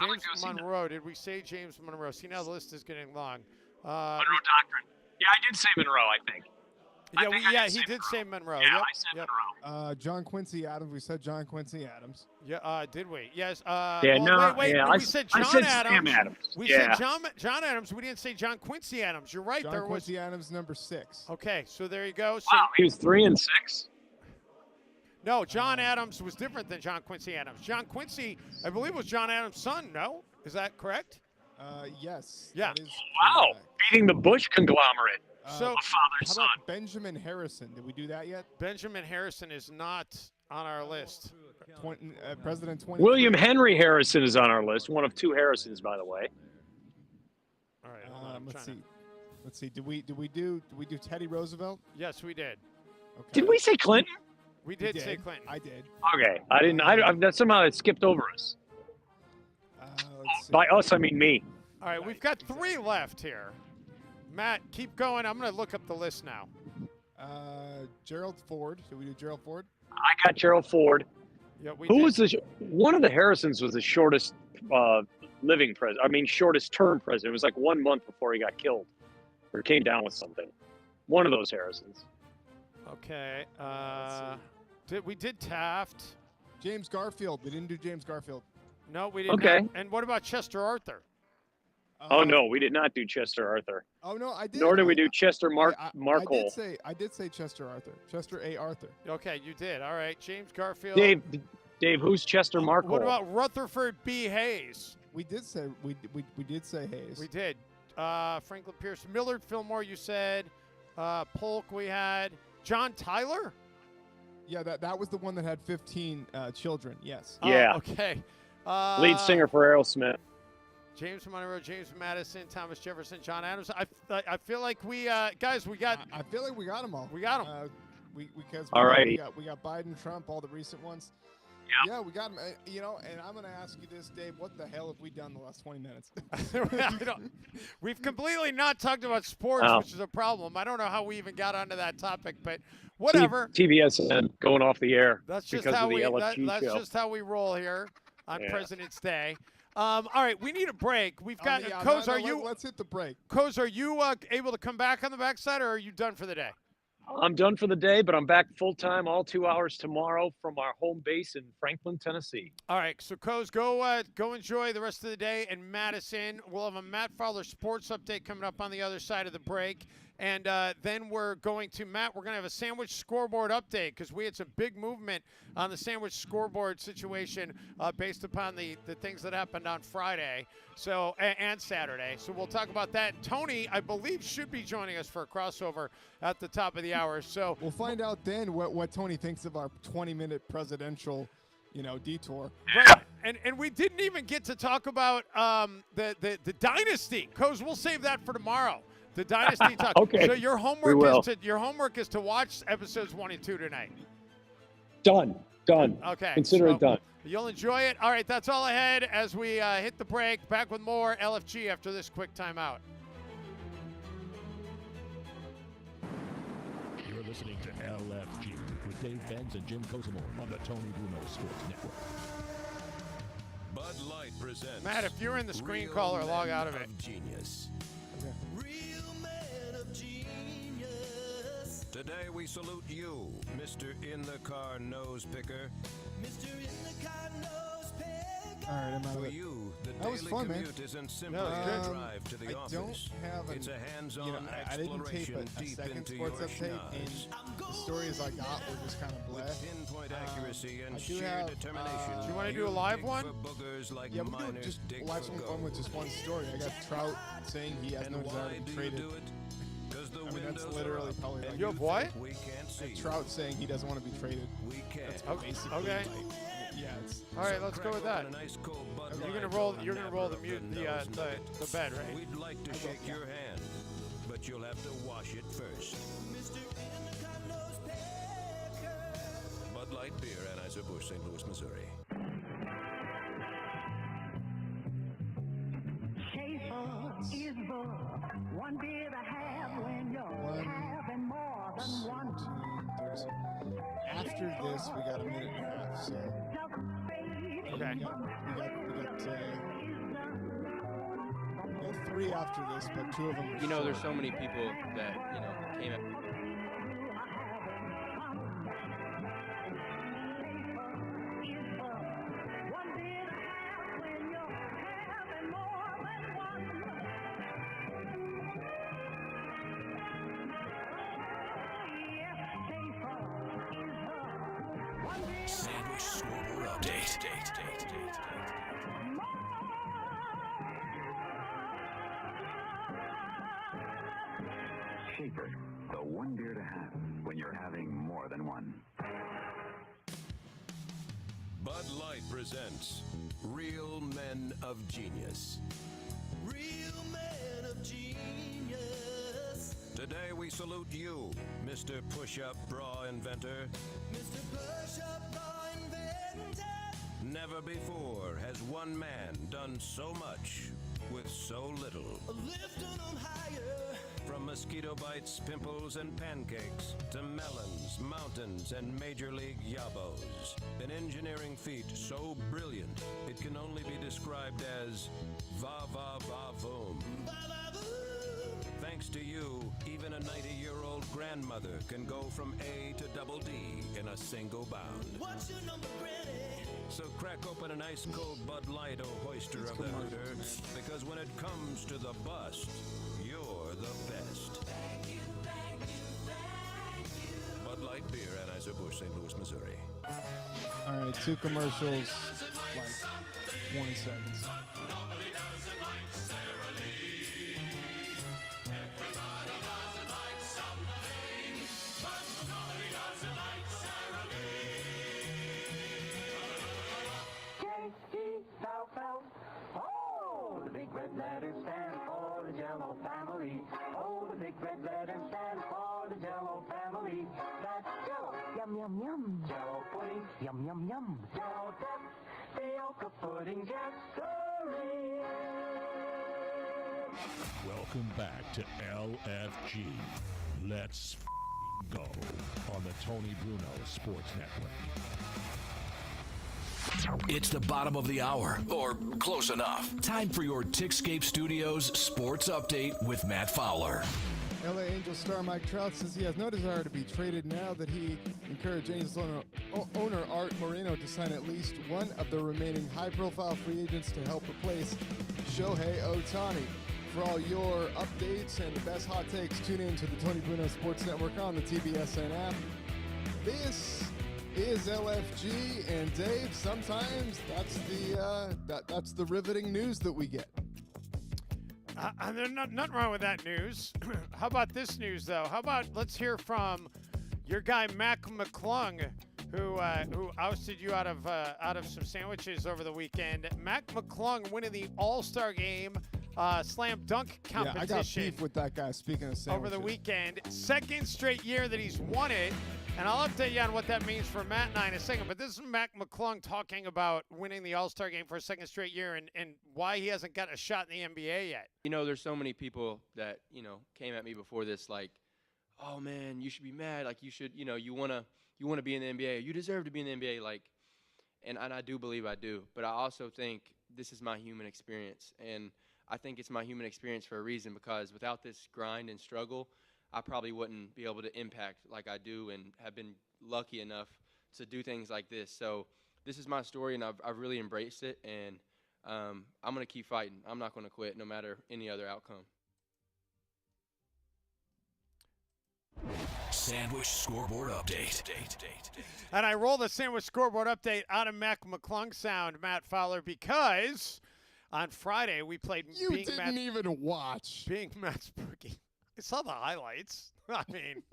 Monroe? James Monroe. Did we say James Monroe? See, now the list is getting long. Monroe Doctrine. Yeah, I did say Monroe, I think. He did say Monroe. Yeah, Yep, I said Monroe. John Quincy Adams. We said John Quincy Adams. Yeah, did we? Yes. We said I John said Adams. Sam Adams. We said John Adams. We didn't say John Quincy Adams. You're right. John Quincy Adams, number 6. Okay, so there you go. So, Wow, he was 3 and 6. No, John Adams was different than John Quincy Adams. John Quincy, I believe, was John Adams' son. No, is that correct? Yes. Yeah. Wow, beating the Bush conglomerate. So, a father how son. about Benjamin Harrison? Did we do that yet? Benjamin Harrison is not on our list. President 20. William Henry Harrison is on our list. One of 2 Harrisons, by the way. All right, hold on, Let's see. Did we do Teddy Roosevelt? Yes, we did. Okay. Did we say Clinton? We did say Clinton. I did. Okay, I didn't. That somehow it skipped over us. Let's see. By us, I mean me. All right, we've got 3 left here. Matt, keep going. I'm going to look up the list now. Gerald Ford. Did we do Gerald Ford? I got Gerald Ford. Yeah, we Who did. was one of the Harrisons was the shortest living president. I mean, shortest term president. It was like 1 month before he got killed or came down with something. One of those Harrisons. Okay. We did Taft. James Garfield. We didn't do James Garfield. No, we didn't. Okay. And what about Chester Arthur? Oh no, we did not do Chester Arthur. Oh no, I did. Nor did we do Chester Markle. I did say Chester Arthur. Chester A. Arthur. Okay, you did. All right, James Garfield. Dave, who's Chester Markle? What about Rutherford B. Hayes? We did say we did say Hayes. We did. Franklin Pierce, Millard Fillmore. You said Polk. We had John Tyler. Yeah, that was the one that had 15 children. Yes. Yeah. Okay. Lead singer for Aerosmith. James Monroe, James Madison, Thomas Jefferson, John Adams. I feel like we guys we got. I feel like we got them all. We got them. We got Biden, Trump, all the recent ones. Yeah, we got them. And I'm going to ask you this, Dave. What the hell have we done the last 20 minutes? We've completely not talked about sports, which is a problem. I don't know how we even got onto that topic, but whatever. TBS going off the air. That's just because how of the we. LFG That's show. just how we roll here on President's Day. All right, we need a break. We've got Coz. Are you? Let's hit the break. Coz, are you able to come back on the backside, or are you done for the day? I'm done for the day, but I'm back full time all 2 hours tomorrow from our home base in Franklin, Tennessee. All right, so Coz, go enjoy the rest of the day in Madison. We'll have a Matt Fowler sports update coming up on the other side of the break. And then we're going to, Matt, we're going to have a sandwich scoreboard update because we had some big movement on the sandwich scoreboard situation based upon the things that happened on Friday and Saturday. So we'll talk about that. Tony, I believe, should be joining us for a crossover at the top of the hour. So we'll find out then what Tony thinks of our 20-minute presidential detour. Right. And we didn't even get to talk about the dynasty. Coz, we'll save that for tomorrow. The dynasty talk. Okay. So your homework is to watch episodes 1 and 2 tonight. Done. Okay. Consider it done. You'll enjoy it. All right, that's all ahead as we hit the break. Back with more LFG after this quick timeout. You're listening to LFG with Dave Benz and Jim Cosimo on the Tony Bruno Sports Network. Bud Light presents. Matt, if you're in the screen caller, log out of it. Genius. Okay. Real man of genius. Today we salute you, Mr. In the Car Nose Picker. Mr. In the Car Nose Picker. All right, I'm out of For it. you, the That was daily fun, man. commute isn't simply No, a it's good. drive to the I office. don't have it's a hands-on I didn't tape exploration a deep second into sports your update, and schnoz. the stories I got were just kind of blah. With pinpoint accuracy and I do sheer have, determination. do you wanna do a you live dig one? for boogers like Yeah, we'll do miners just dig watch for some fun with gold. just one story. I got Trout saying he has And no desire why to be do you traded. do it? 'Cause the I mean, that's windows literally are up probably and like You have what? We can't see. Trout saying he doesn't want to be traded. We can't. That's basically okay. like, yeah, it's All right, let's go with that. An ice cold Bud You're Light gonna roll. on a You're gonna roll the napper mute of the nose nugget. the bed, right? We'd like to shake your hand, but you'll have to wash it first. Bud Light Beer, Anheuser-Busch, St. Louis, Missouri. Is the one beer to have when you're having more than one. After this, we got a minute and a half. So Okay. we got 3 after this, but 2 of them. You know, there's so many people that came at. Sandwich Scoreboard Update. Schaefer, the one beer to have when you're having more than one. Bud Light presents Real Men of Genius. Real Men of Genius. Today we salute you, Mr. Push-Up Bra Inventor. Mr. Push-Up Bra Inventor. Never before has one man done so much with so little. Lifting them higher. From mosquito bites, pimples, and pancakes to melons, mountains, and major league yabos. An engineering feat so brilliant it can only be described as va-va-va-voom. Thanks to you, even a 90-year-old grandmother can go from A to double D in a single bound. What's your number, Granny? So crack open an ice-cold Bud Light, oh hoister of the hooter, because when it comes to the bust, you're the best. Thank you. Bud Light Beer, Anheuser-Busch, St. Louis, Missouri. All right, 2 commercials, like 20 seconds. Oh, the big red letters stand for the Jell-O family. Oh, the big red letters stand for the Jell-O family. That's Jell-O, yum yum yum. Jell-O pudding, yum yum yum. Jell-O tapioca pudding, yes sirree. Welcome back to LFG. Let's go on the Tony Bruno Sports Network. It's the bottom of the hour, or close enough. Time for your Tickscape Studios Sports Update with Matt Fowler. LA Angels star Mike Trout says he has no desire to be traded now that he encouraged Angels owner Art Moreno to sign at least one of the remaining high-profile free agents to help replace Shohei Ohtani. For all your updates and the best hot takes, tune in to the Tony Bruno Sports Network on the TBSN app. This is LFG, and Dave, sometimes that's the riveting news that we get. There's nothing wrong with that news. How about this news, though? How about let's hear from your guy Mac McClung, who ousted you out of some sandwiches over the weekend. Mac McClung winning the All-Star Game slam dunk competition. Yeah, I got beef with that guy, speaking of sandwiches. Over the weekend. Second straight year that he's won it. And I'll update you on what that means for Matt and I in a second. But this is Mac McClung talking about winning the All-Star Game for a second straight year and why he hasn't got a shot in the NBA yet. You know, there's so many people that, came at me before this like, oh, man, you should be mad. Like, you should, you want to be in the NBA. You deserve to be in the NBA. Like, and I do believe I do. But I also think this is my human experience. And I think it's my human experience for a reason, because without this grind and struggle, I probably wouldn't be able to impact like I do and have been lucky enough to do things like this. So this is my story, and I've really embraced it, and I'm going to keep fighting. I'm not going to quit no matter any other outcome. Sandwich Scoreboard Update. And I roll the Sandwich Scoreboard Update out of Mac McClung sound, Matt Fowler, because on Friday we played You didn't even watch. Being Matt's Boogie. I saw the highlights. I mean,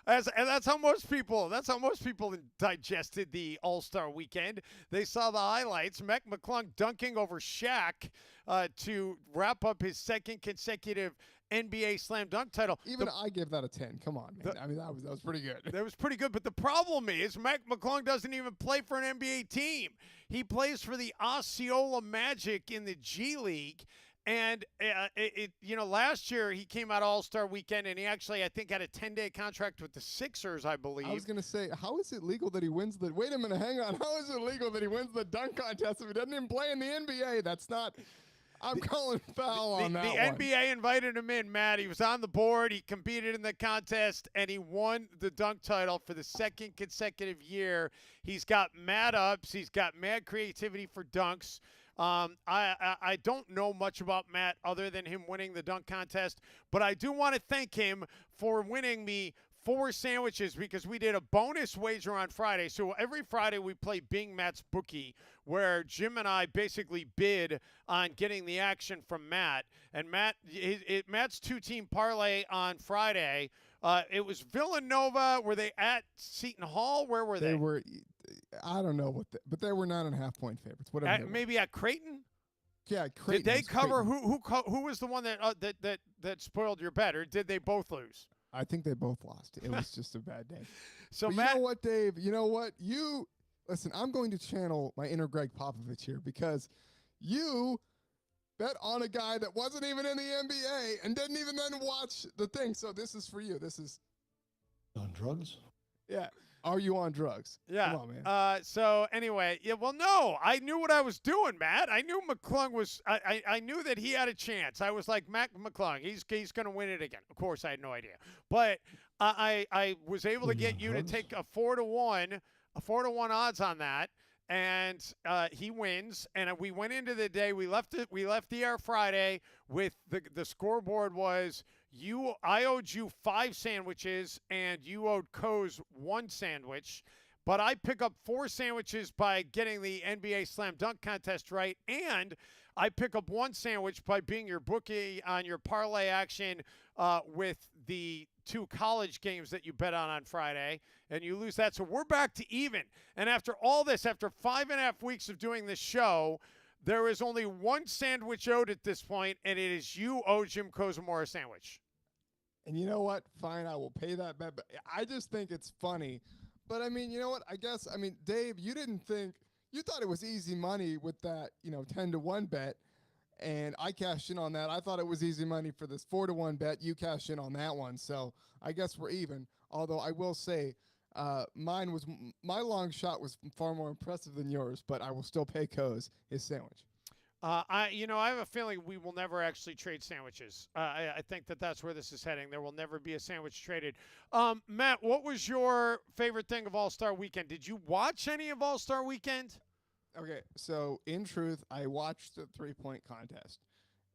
that's how most people digested the All-Star weekend. They saw the highlights. Mac McClung dunking over Shaq to wrap up his second consecutive NBA slam dunk title. Even I give that a 10. Come on, man. I mean, that was pretty good. That was pretty good. But the problem is Mac McClung doesn't even play for an NBA team. He plays for the Osceola Magic in the G League. And, last year he came out All-Star weekend, and he actually, I think, had a 10-day contract with the Sixers, I believe. I was going to say, how is it legal that he wins the – wait a minute, hang on. How is it legal that he wins the dunk contest if he doesn't even play in the NBA? That's not – I'm calling foul on that one. The NBA invited him in, Matt. He was on the board. He competed in the contest, and he won the dunk title for the second consecutive year. He's got mad ups. He's got mad creativity for dunks. I don't know much about Matt other than him winning the dunk contest, but I do want to thank him for winning me 4 sandwiches because we did a bonus wager on Friday. So every Friday we play Bing Matt's Bookie, where Jim and I basically bid on getting the action from Matt. And Matt's 2-team parlay on Friday, it was Villanova. Were they at Seton Hall? Where were they? They were – I don't know but they were 9.5-point favorites. Whatever. Maybe at Creighton. Yeah, Creighton. Did they cover? Who was the one that spoiled your bet, or did they both lose? I think they both lost. It was just a bad day. So but Matt, you know what, Dave? You know what? Listen. I'm going to channel my inner Greg Popovich here because you bet on a guy that wasn't even in the NBA and didn't even then watch the thing. So this is for you. This is on drugs. Yeah. Are you on drugs? Yeah. Come on, man. So anyway, no, I knew what I was doing, Matt. I knew McClung was. I knew that he had a chance. I was like, Mac McClung, he's going to win it again. Of course, I had no idea, but I was able to get you to take a 4-1 odds on that, and he wins. And we went into the day. We left the air Friday with the scoreboard was. I owed you 5 sandwiches, and you owed Coase 1 sandwich. But I pick up 4 sandwiches by getting the NBA Slam Dunk Contest right, and I pick up 1 sandwich by being your bookie on your parlay action with the 2 college games that you bet on Friday, and you lose that. So we're back to even. And after all this, after 5.5 weeks of doing this show, there is only 1 sandwich owed at this point, and it is you owe Jim Kozumora a sandwich. And you know what? Fine, I will pay that bet. But I just think it's funny. But, I mean, you know what? Dave, you thought it was easy money with that, 10-1 bet. And I cashed in on that. I thought it was easy money for this 4-1 bet. You cashed in on that one. So I guess we're even. Although I will say my long shot was far more impressive than yours. But I will still pay Coase his sandwich. I have a feeling we will never actually trade sandwiches. I think that's where this is heading. There will never be a sandwich traded. Matt, what was your favorite thing of All-Star Weekend? Did you watch any of All-Star Weekend? Okay, so in truth, I watched the three-point contest,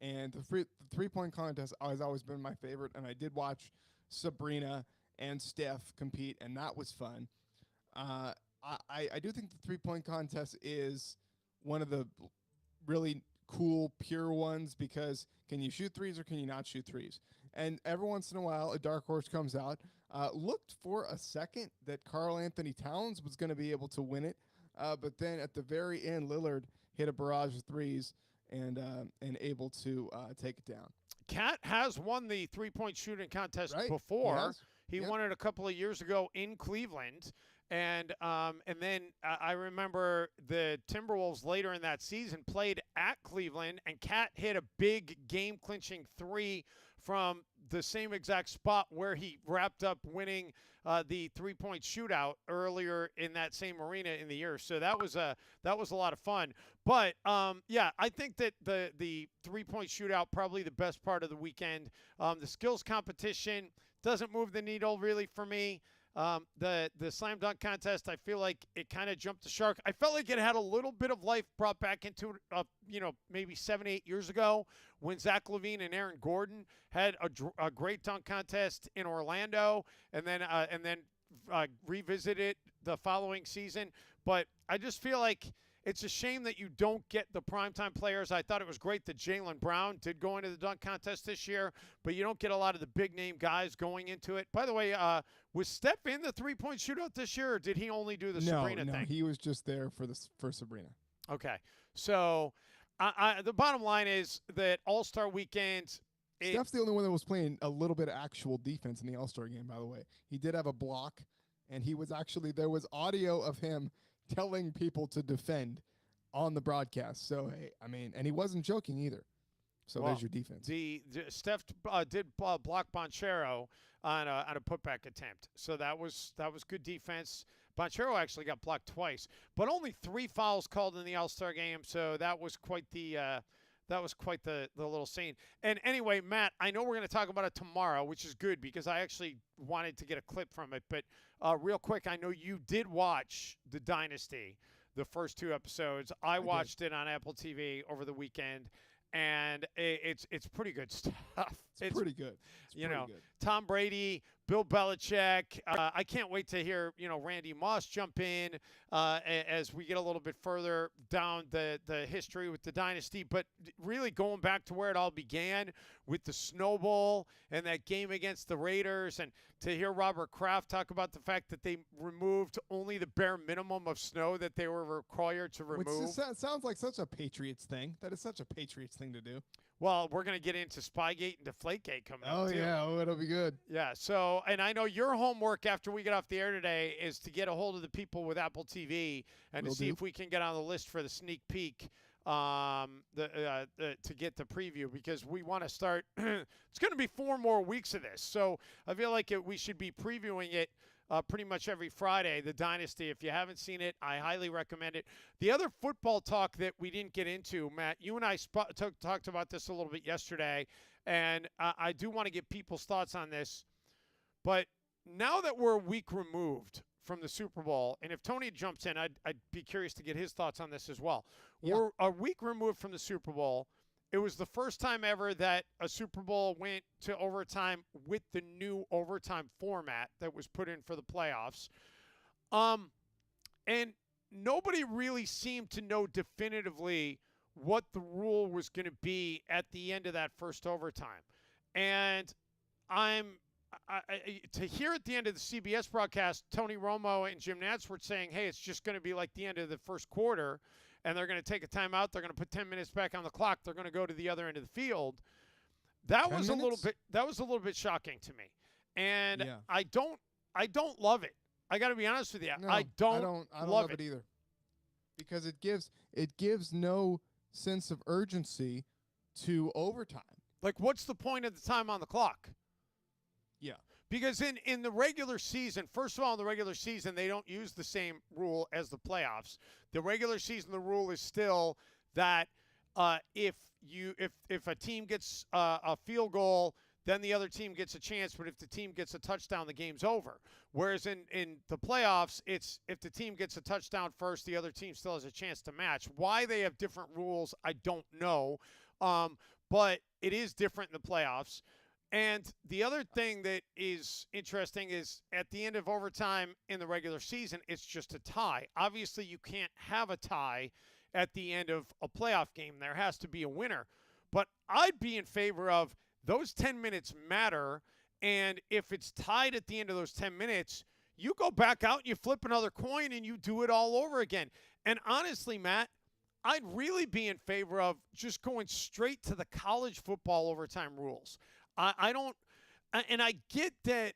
and the three-point contest has always been my favorite. And I did watch Sabrina and Steph compete, and that was fun. I do think the three-point contest is one of the really cool, pure ones, because can you shoot threes or can you not shoot threes? And every once in a while, a dark horse comes out. Looked for a second that Karl Anthony Towns was going to be able to win it, but then at the very end, Lillard hit a barrage of threes and able to take it down. Cat has won the three-point shooting contest Right. before. He Yep. won it a couple of years ago in Cleveland. And then I remember the Timberwolves later in that season played at Cleveland, and Cat hit a big game-clinching three from the same exact spot where he wrapped up winning the three-point shootout earlier in that same arena in the year. So that was a lot of fun. But yeah, I think that the three-point shootout probably the best part of the weekend. The skills competition doesn't move the needle really for me. The slam dunk contest, I feel like it kind of jumped the shark. I felt like it had a little bit of life brought back into it, maybe 7-8 years ago when Zach LaVine and Aaron Gordon had a great dunk contest in Orlando, and then revisit it the following season. But I just feel like it's a shame that you don't get the primetime players. I thought it was great that Jaylen Brown did go into the dunk contest this year, but you don't get a lot of the big-name guys going into it. By the way, was Steph in the three-point shootout this year, or did he only do the Sabrina thing? No, he was just there for Sabrina. Okay. So the bottom line is that All-Star Weekend – Steph's the only one that was playing a little bit of actual defense in the All-Star game, by the way. He did have a block, and he was actually – there was audio of him – telling people to defend on the broadcast. So, hey, I mean, and he wasn't joking either. So there's your defense. The Steph did block Bonchero on a putback attempt. So that was good defense. Bonchero actually got blocked twice, but only 3 fouls called in the All-Star game. So that was quite the little scene. And anyway, Matt, I know we're going to talk about it tomorrow, which is good because I actually wanted to get a clip from it. But real quick, I know you did watch The Dynasty, the first 2 episodes. I watched it on Apple TV over the weekend, and it's pretty good stuff. It's pretty good. Good. Tom Brady, Bill Belichick. I can't wait to hear Randy Moss jump in as we get a little bit further down the history with the dynasty. But really going back to where it all began with the Snow Bowl and that game against the Raiders, and to hear Robert Kraft talk about the fact that they removed only the bare minimum of snow that they were required to remove. Which sounds like such a Patriots thing. That is such a Patriots thing to do. Well, we're going to get into Spygate and Deflategate coming up, Oh, too. yeah. Oh, it'll be good. Yeah, so, and I know your homework after we get off the air today is to get a hold of the people with Apple TV and to see if we can get on the list for the sneak peek to get the preview, because we want to start. It's going to be 4 more weeks of this, so I feel like we should be previewing it pretty much every Friday, The Dynasty. If you haven't seen it, I highly recommend it. The other football talk that we didn't get into, Matt, you and I talked about this a little bit yesterday, and I do want to get people's thoughts on this. But now that we're a week removed from the Super Bowl, and if Tony jumps in, I'd be curious to get his thoughts on this as well. Yeah. We're a week removed from the Super Bowl. It was the first time ever that a Super Bowl went to overtime with the new overtime format that was put in for the playoffs. And nobody really seemed to know definitively what the rule was going to be at the end of that first overtime. And to hear at the end of the CBS broadcast, Tony Romo and Jim Nantz were saying, hey, it's just going to be like the end of the first quarter, and they're going to take a timeout. They're going to put 10 minutes back on the clock. They're going to go to the other end of the field. That was a little bit shocking to me. And yeah. I don't love it. I got to be honest with you. No, I don't love it either. Because it gives no sense of urgency to overtime. Like, what's the point of the time on the clock? Yeah. Because in the regular season, first of all, in the regular season, they don't use the same rule as the playoffs. The regular season, the rule is still that if a team gets a field goal, then the other team gets a chance. But if the team gets a touchdown, the game's over. Whereas in the playoffs, it's if the team gets a touchdown first, the other team still has a chance to match. Why they have different rules, I don't know. But it is different in the playoffs. And the other thing that is interesting is at the end of overtime in the regular season, it's just a tie. Obviously, you can't have a tie at the end of a playoff game. There has to be a winner. But I'd be in favor of those 10 minutes matter. And if it's tied at the end of those 10 minutes, you go back out and you flip another coin and you do it all over again. And honestly, Matt, I'd really be in favor of just going straight to the college football overtime rules. I don't – and I get that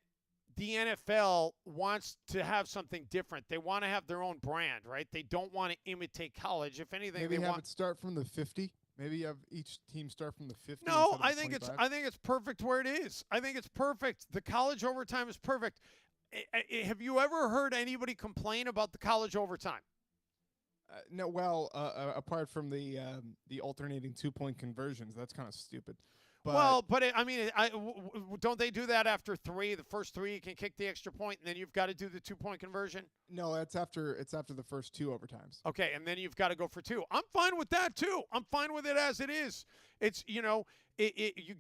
the NFL wants to have something different. They want to have their own brand, right? They don't want to imitate college. If anything, maybe they have want it start from the 50. Maybe you have each team start from the 50. No, instead of I the think 25. I think it's perfect where it is. I think it's perfect. The college overtime is perfect. Have you ever heard anybody complain about the college overtime? No, well, apart from the alternating 2-point conversions, that's kind of stupid. But Don't they do that after 3? The first 3 you can kick the extra point, and then you've got to do the 2-point conversion. No, it's after the first 2 overtimes. Okay, and then you've got to go for 2. I'm fine with that too. I'm fine with it as it is. It's you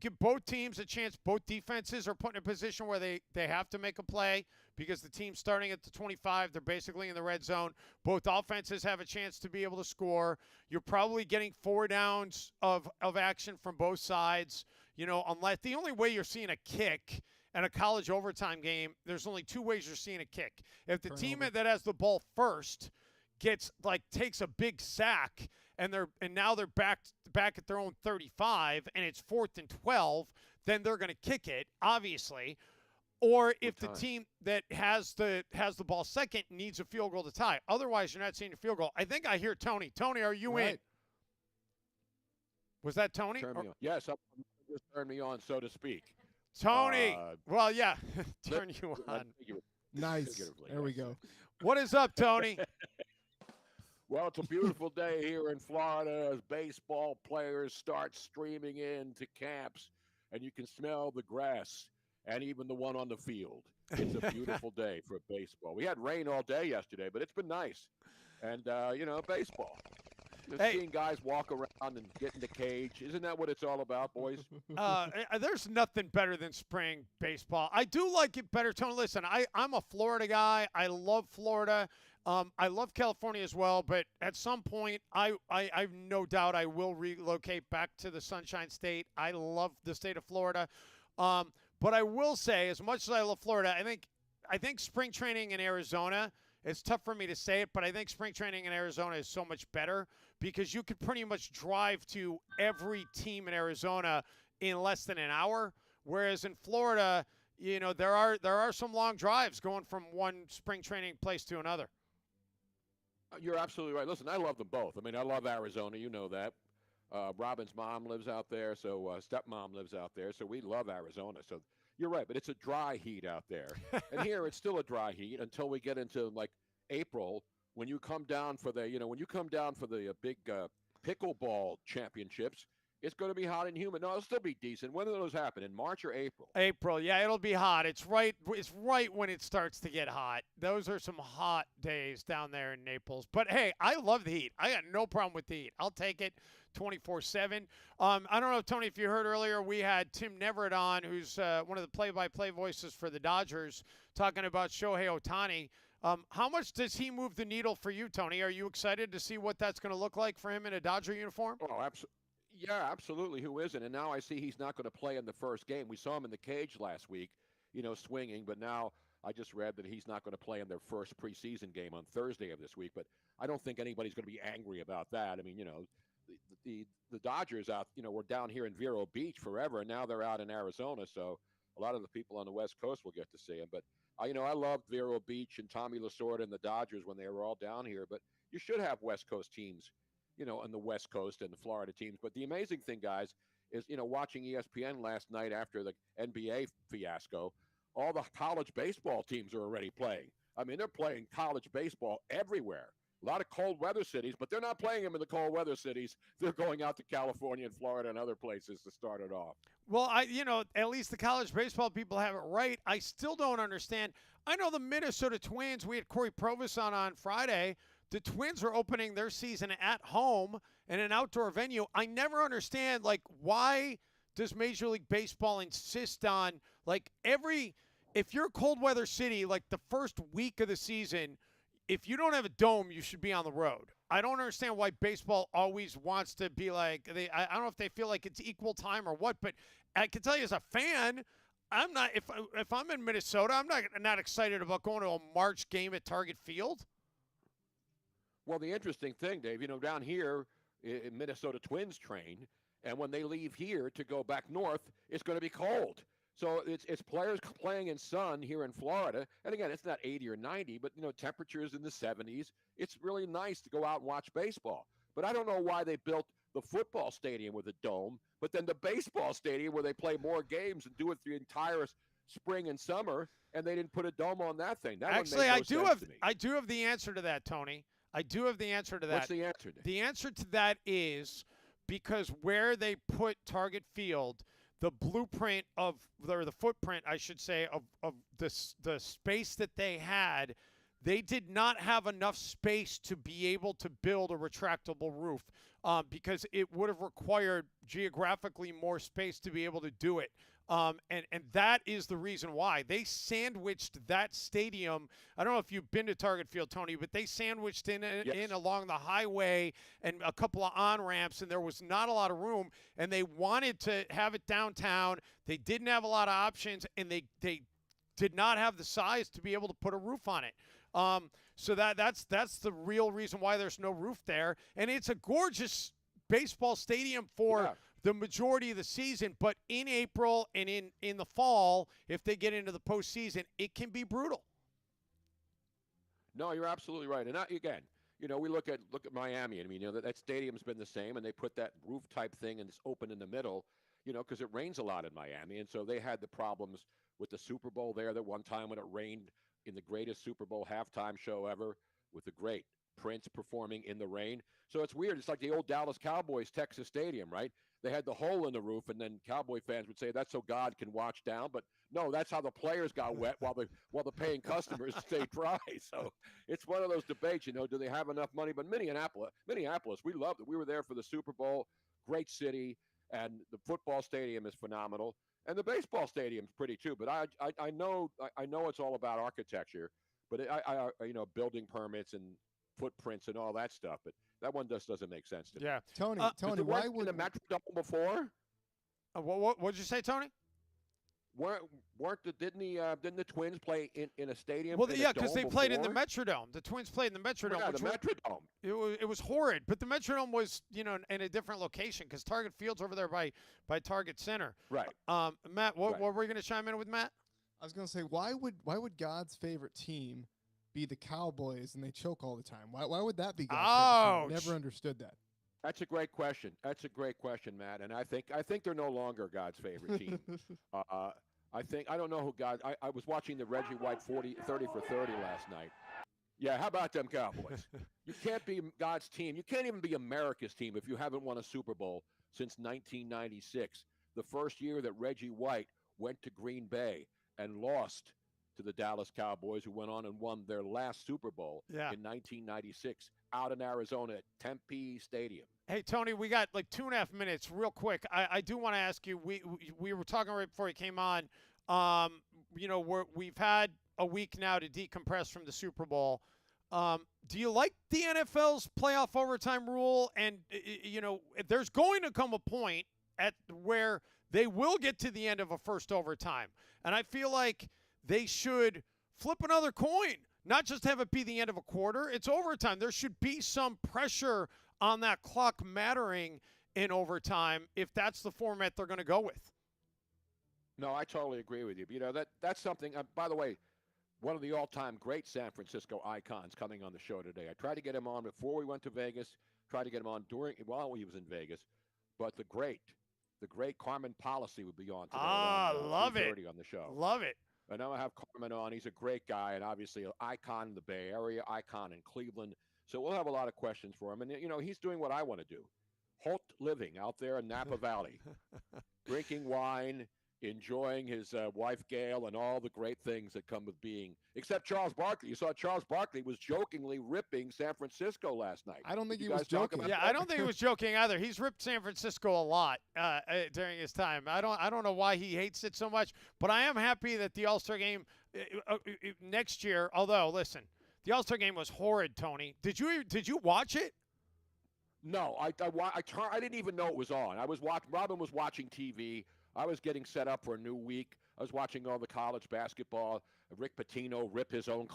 give both teams a chance. Both defenses are put in a position where they have to make a play because the team starting at the 25, they're basically in the red zone. Both offenses have a chance to be able to score. You're probably getting 4 downs of action from both sides. Unless the only way you're seeing a kick in a college overtime game, there's only 2 ways you're seeing a kick. If the team that has the ball first takes a big sack and now they're back at their own 35 and it's 4th and 12, then they're going to kick it, obviously. Or if the team that has the ball second needs a field goal to tie. Otherwise, you're not seeing a field goal. I think I hear Tony. Tony, are you in? Was that Tony? Turn me on. Yes, just turn me on, so to speak. Tony. Well, yeah, turn you on. Nice. There we go. What is up, Tony? Well, it's a beautiful day here in Florida as baseball players start streaming into camps, and you can smell the grass and even the one on the field. It's a beautiful day for baseball. We had rain all day yesterday, but it's been nice. And, baseball. Just seeing guys walk around and get in the cage. Isn't that what it's all about, boys? There's nothing better than spring baseball. I do like it better, Tony. Listen, I'm a Florida guy. I love Florida. I love California as well, but at some point, I've no doubt I will relocate back to the Sunshine State. I love the state of Florida. But I will say, as much as I love Florida, I think spring training in Arizona, it's tough for me to say it, but I think spring training in Arizona is so much better because you could pretty much drive to every team in Arizona in less than an hour, whereas in Florida, there are some long drives going from one spring training place to another. You're absolutely right. Listen, I love them both. I mean, I love Arizona. You know that. Robin's mom lives out there, so stepmom lives out there, so we love Arizona. So you're right, but it's a dry heat out there. And here it's still a dry heat until we get into April when you come down for the big pickleball championships. It's going to be hot and humid. No, it'll still be decent. When do those happen? In March or April? April, yeah, it'll be hot. It's right when it starts to get hot. Those are some hot days down there in Naples. But hey, I love the heat. I got no problem with the heat. I'll take it 24/7. I don't know, Tony, if you heard earlier, we had Tim Neverett on, who's one of the play-by-play voices for the Dodgers, talking about Shohei Ohtani. How much does he move the needle for you, Tony? Are you excited to see what that's going to look like for him in a Dodger uniform? Oh, absolutely. Yeah, absolutely. Who isn't? And now I see he's not going to play in the first game. We saw him in the cage last week, swinging. But now I just read that he's not going to play in their first preseason game on Thursday of this week. But I don't think anybody's going to be angry about that. I mean, the Dodgers were down here in Vero Beach forever, and now they're out in Arizona. So a lot of the people on the West Coast will get to see him. But, I loved Vero Beach and Tommy Lasorda and the Dodgers when they were all down here. But you should have West Coast teams on the West Coast and the Florida teams. But the amazing thing, guys, is, watching ESPN last night after the NBA fiasco, all the college baseball teams are already playing. I mean, they're playing college baseball everywhere. A lot of cold weather cities, but they're not playing them in the cold weather cities. They're going out to California and Florida and other places to start it off. Well, at least the college baseball people have it right. I still don't understand. I know the Minnesota Twins, we had Corey Provis on Friday. The Twins are opening their season at home in an outdoor venue. I never understand, why does Major League Baseball insist on, if you're a cold weather city, the first week of the season, if you don't have a dome, you should be on the road. I don't understand why baseball always wants to be I don't know if they feel like it's equal time or what, but I can tell you as a fan, I'm not, if I'm in Minnesota, I'm not excited about going to a March game at Target Field. Well, the interesting thing, Dave, down here in Minnesota Twins train, and when they leave here to go back north, it's going to be cold. So it's players playing in sun here in Florida. And again, it's not 80 or 90, but, temperatures in the 70s. It's really nice to go out and watch baseball. But I don't know why they built the football stadium with a dome, but then the baseball stadium where they play more games and do it the entire spring and summer, and they didn't put a dome on that thing. That Actually, I do have the answer to that, Tony. I do have the answer to that. What's the answer? The answer to that is because where they put Target Field, the blueprint or the footprint, I should say, of the space that they had, they did not have enough space to be able to build a retractable roof because it would have required geographically more space to be able to do it. And that is the reason why. They sandwiched that stadium. I don't know if you've been to Target Field, Tony, but they sandwiched in along the highway and a couple of on-ramps, and there was not a lot of room, and they wanted to have it downtown. They didn't have a lot of options, and they did not have the size to be able to put a roof on it. So that's the real reason why there's no roof there. And it's a gorgeous baseball stadium for the majority of the season, but in April and in the fall, if they get into the postseason, it can be brutal. No, you're absolutely right. And again, we look at Miami. I mean, that stadium's been the same, and they put that roof type thing and it's open in the middle, because it rains a lot in Miami, and so they had the problems with the Super Bowl there. That one time when it rained in the greatest Super Bowl halftime show ever, with the great Prince performing in the rain. So it's weird. It's like the old Dallas Cowboys Texas Stadium, right? They had the hole in the roof, and then Cowboy fans would say that's so God can watch down. But no, that's how the players got wet while the paying customers stayed dry. So it's one of those debates, do they have enough money? But Minneapolis, we loved it. We were there for the Super Bowl, great city, and the football stadium is phenomenal, and the baseball stadium's pretty too. But I know it's all about architecture, but building permits and footprints and all that stuff, but that one just doesn't make sense to me. Yeah, Tony, why would the Metrodome before? What'd you say, Tony? Didn't the Twins play in a stadium? Well, yeah, because they played in the Metrodome. The Twins played in the Metrodome. Yeah, the Metrodome. It was horrid, but the Metrodome was in a different location because Target Field's over there by Target Center. Right. Matt, what were you going to chime in with, Matt? I was going to say, why would God's favorite team be the Cowboys and they choke all the time? Why would that be God's favorite team? Never understood that. That's a great question. Matt. And I think they're no longer God's favorite team. I don't know who I was watching the Reggie White 30 for 30 last night. Yeah, how about them Cowboys? You can't be God's team. You can't even be America's team if you haven't won a Super Bowl since 1996, the first year that Reggie White went to Green Bay and lost to the Dallas Cowboys, who went on and won their last Super Bowl in 1996 out in Arizona at Tempe Stadium. Hey, Tony, we got 2.5 minutes real quick. I do want to ask you, we were talking right before you came on, we've had a week now to decompress from the Super Bowl. Do you like the NFL's playoff overtime rule? And, there's going to come a point where they will get to the end of a first overtime. And I feel like they should flip another coin, not just have it be the end of a quarter. It's overtime. There should be some pressure on that clock mattering in overtime if that's the format they're going to go with. No, I totally agree with you. That's something, by the way, one of the all-time great San Francisco icons coming on the show today. I tried to get him on before we went to Vegas, tried to get him on while he was in Vegas, but the great Carmen Policy would be on today. Love it. On the show. Love it. And now I have Carmen on. He's a great guy and obviously an icon in the Bay Area, icon in Cleveland. So we'll have a lot of questions for him. And, you know, he's doing what I want to do. Holt living out there in Napa Valley, drinking wine, enjoying his wife Gail and all the great things that come with being, except Charles Barkley. You saw Charles Barkley was jokingly ripping San Francisco last night. I don't think Did he you was guys talk joking. about Yeah, that? I don't think he was joking either. He's ripped San Francisco a lot during his time. I don't know why he hates it so much, but I am happy that the All-Star game next year. Although, listen, the All-Star game was horrid. Tony, did you watch it? No, I didn't even know it was on. I was watching. Robin was watching TV. I was getting set up for a new week. I was watching all the college basketball. Rick Pitino rip his own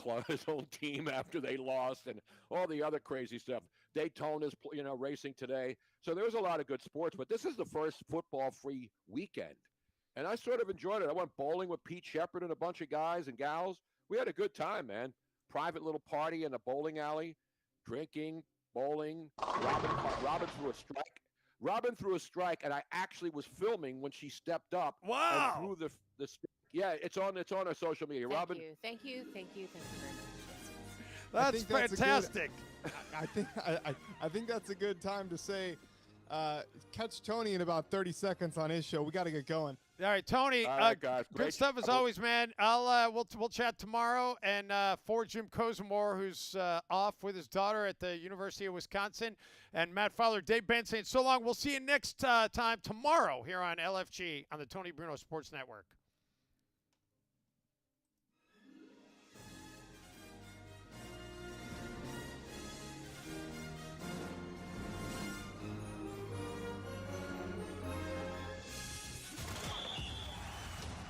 team after they lost, and all the other crazy stuff. Daytona's racing today. So there was a lot of good sports, but this is the first football-free weekend, and I sort of enjoyed it. I went bowling with Pete Shepard and a bunch of guys and gals. We had a good time, man. Private little party in a bowling alley, drinking, bowling. Robin threw a strike. Robin threw a strike, and I actually was filming when she stepped up. Wow! And threw the strike. Yeah, it's on our social media. Robin. Thank you very much. That's fantastic. I think that's a good time to say, catch Tony in about 30 seconds on his show. We got to get going. All right, Tony. All right, guys. Good stuff as always, man. We'll chat tomorrow. And for Jim Kozimor, who's off with his daughter at the University of Wisconsin, and Matt Fowler, Dave Ben saying so long. We'll see you next time tomorrow here on LFG on the Tony Bruno Sports Network.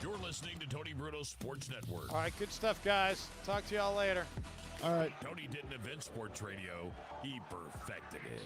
You're listening to Tony Bruno Sports Network. All right, good stuff, guys. Talk to y'all later. All right. Tony didn't invent sports radio. He perfected it.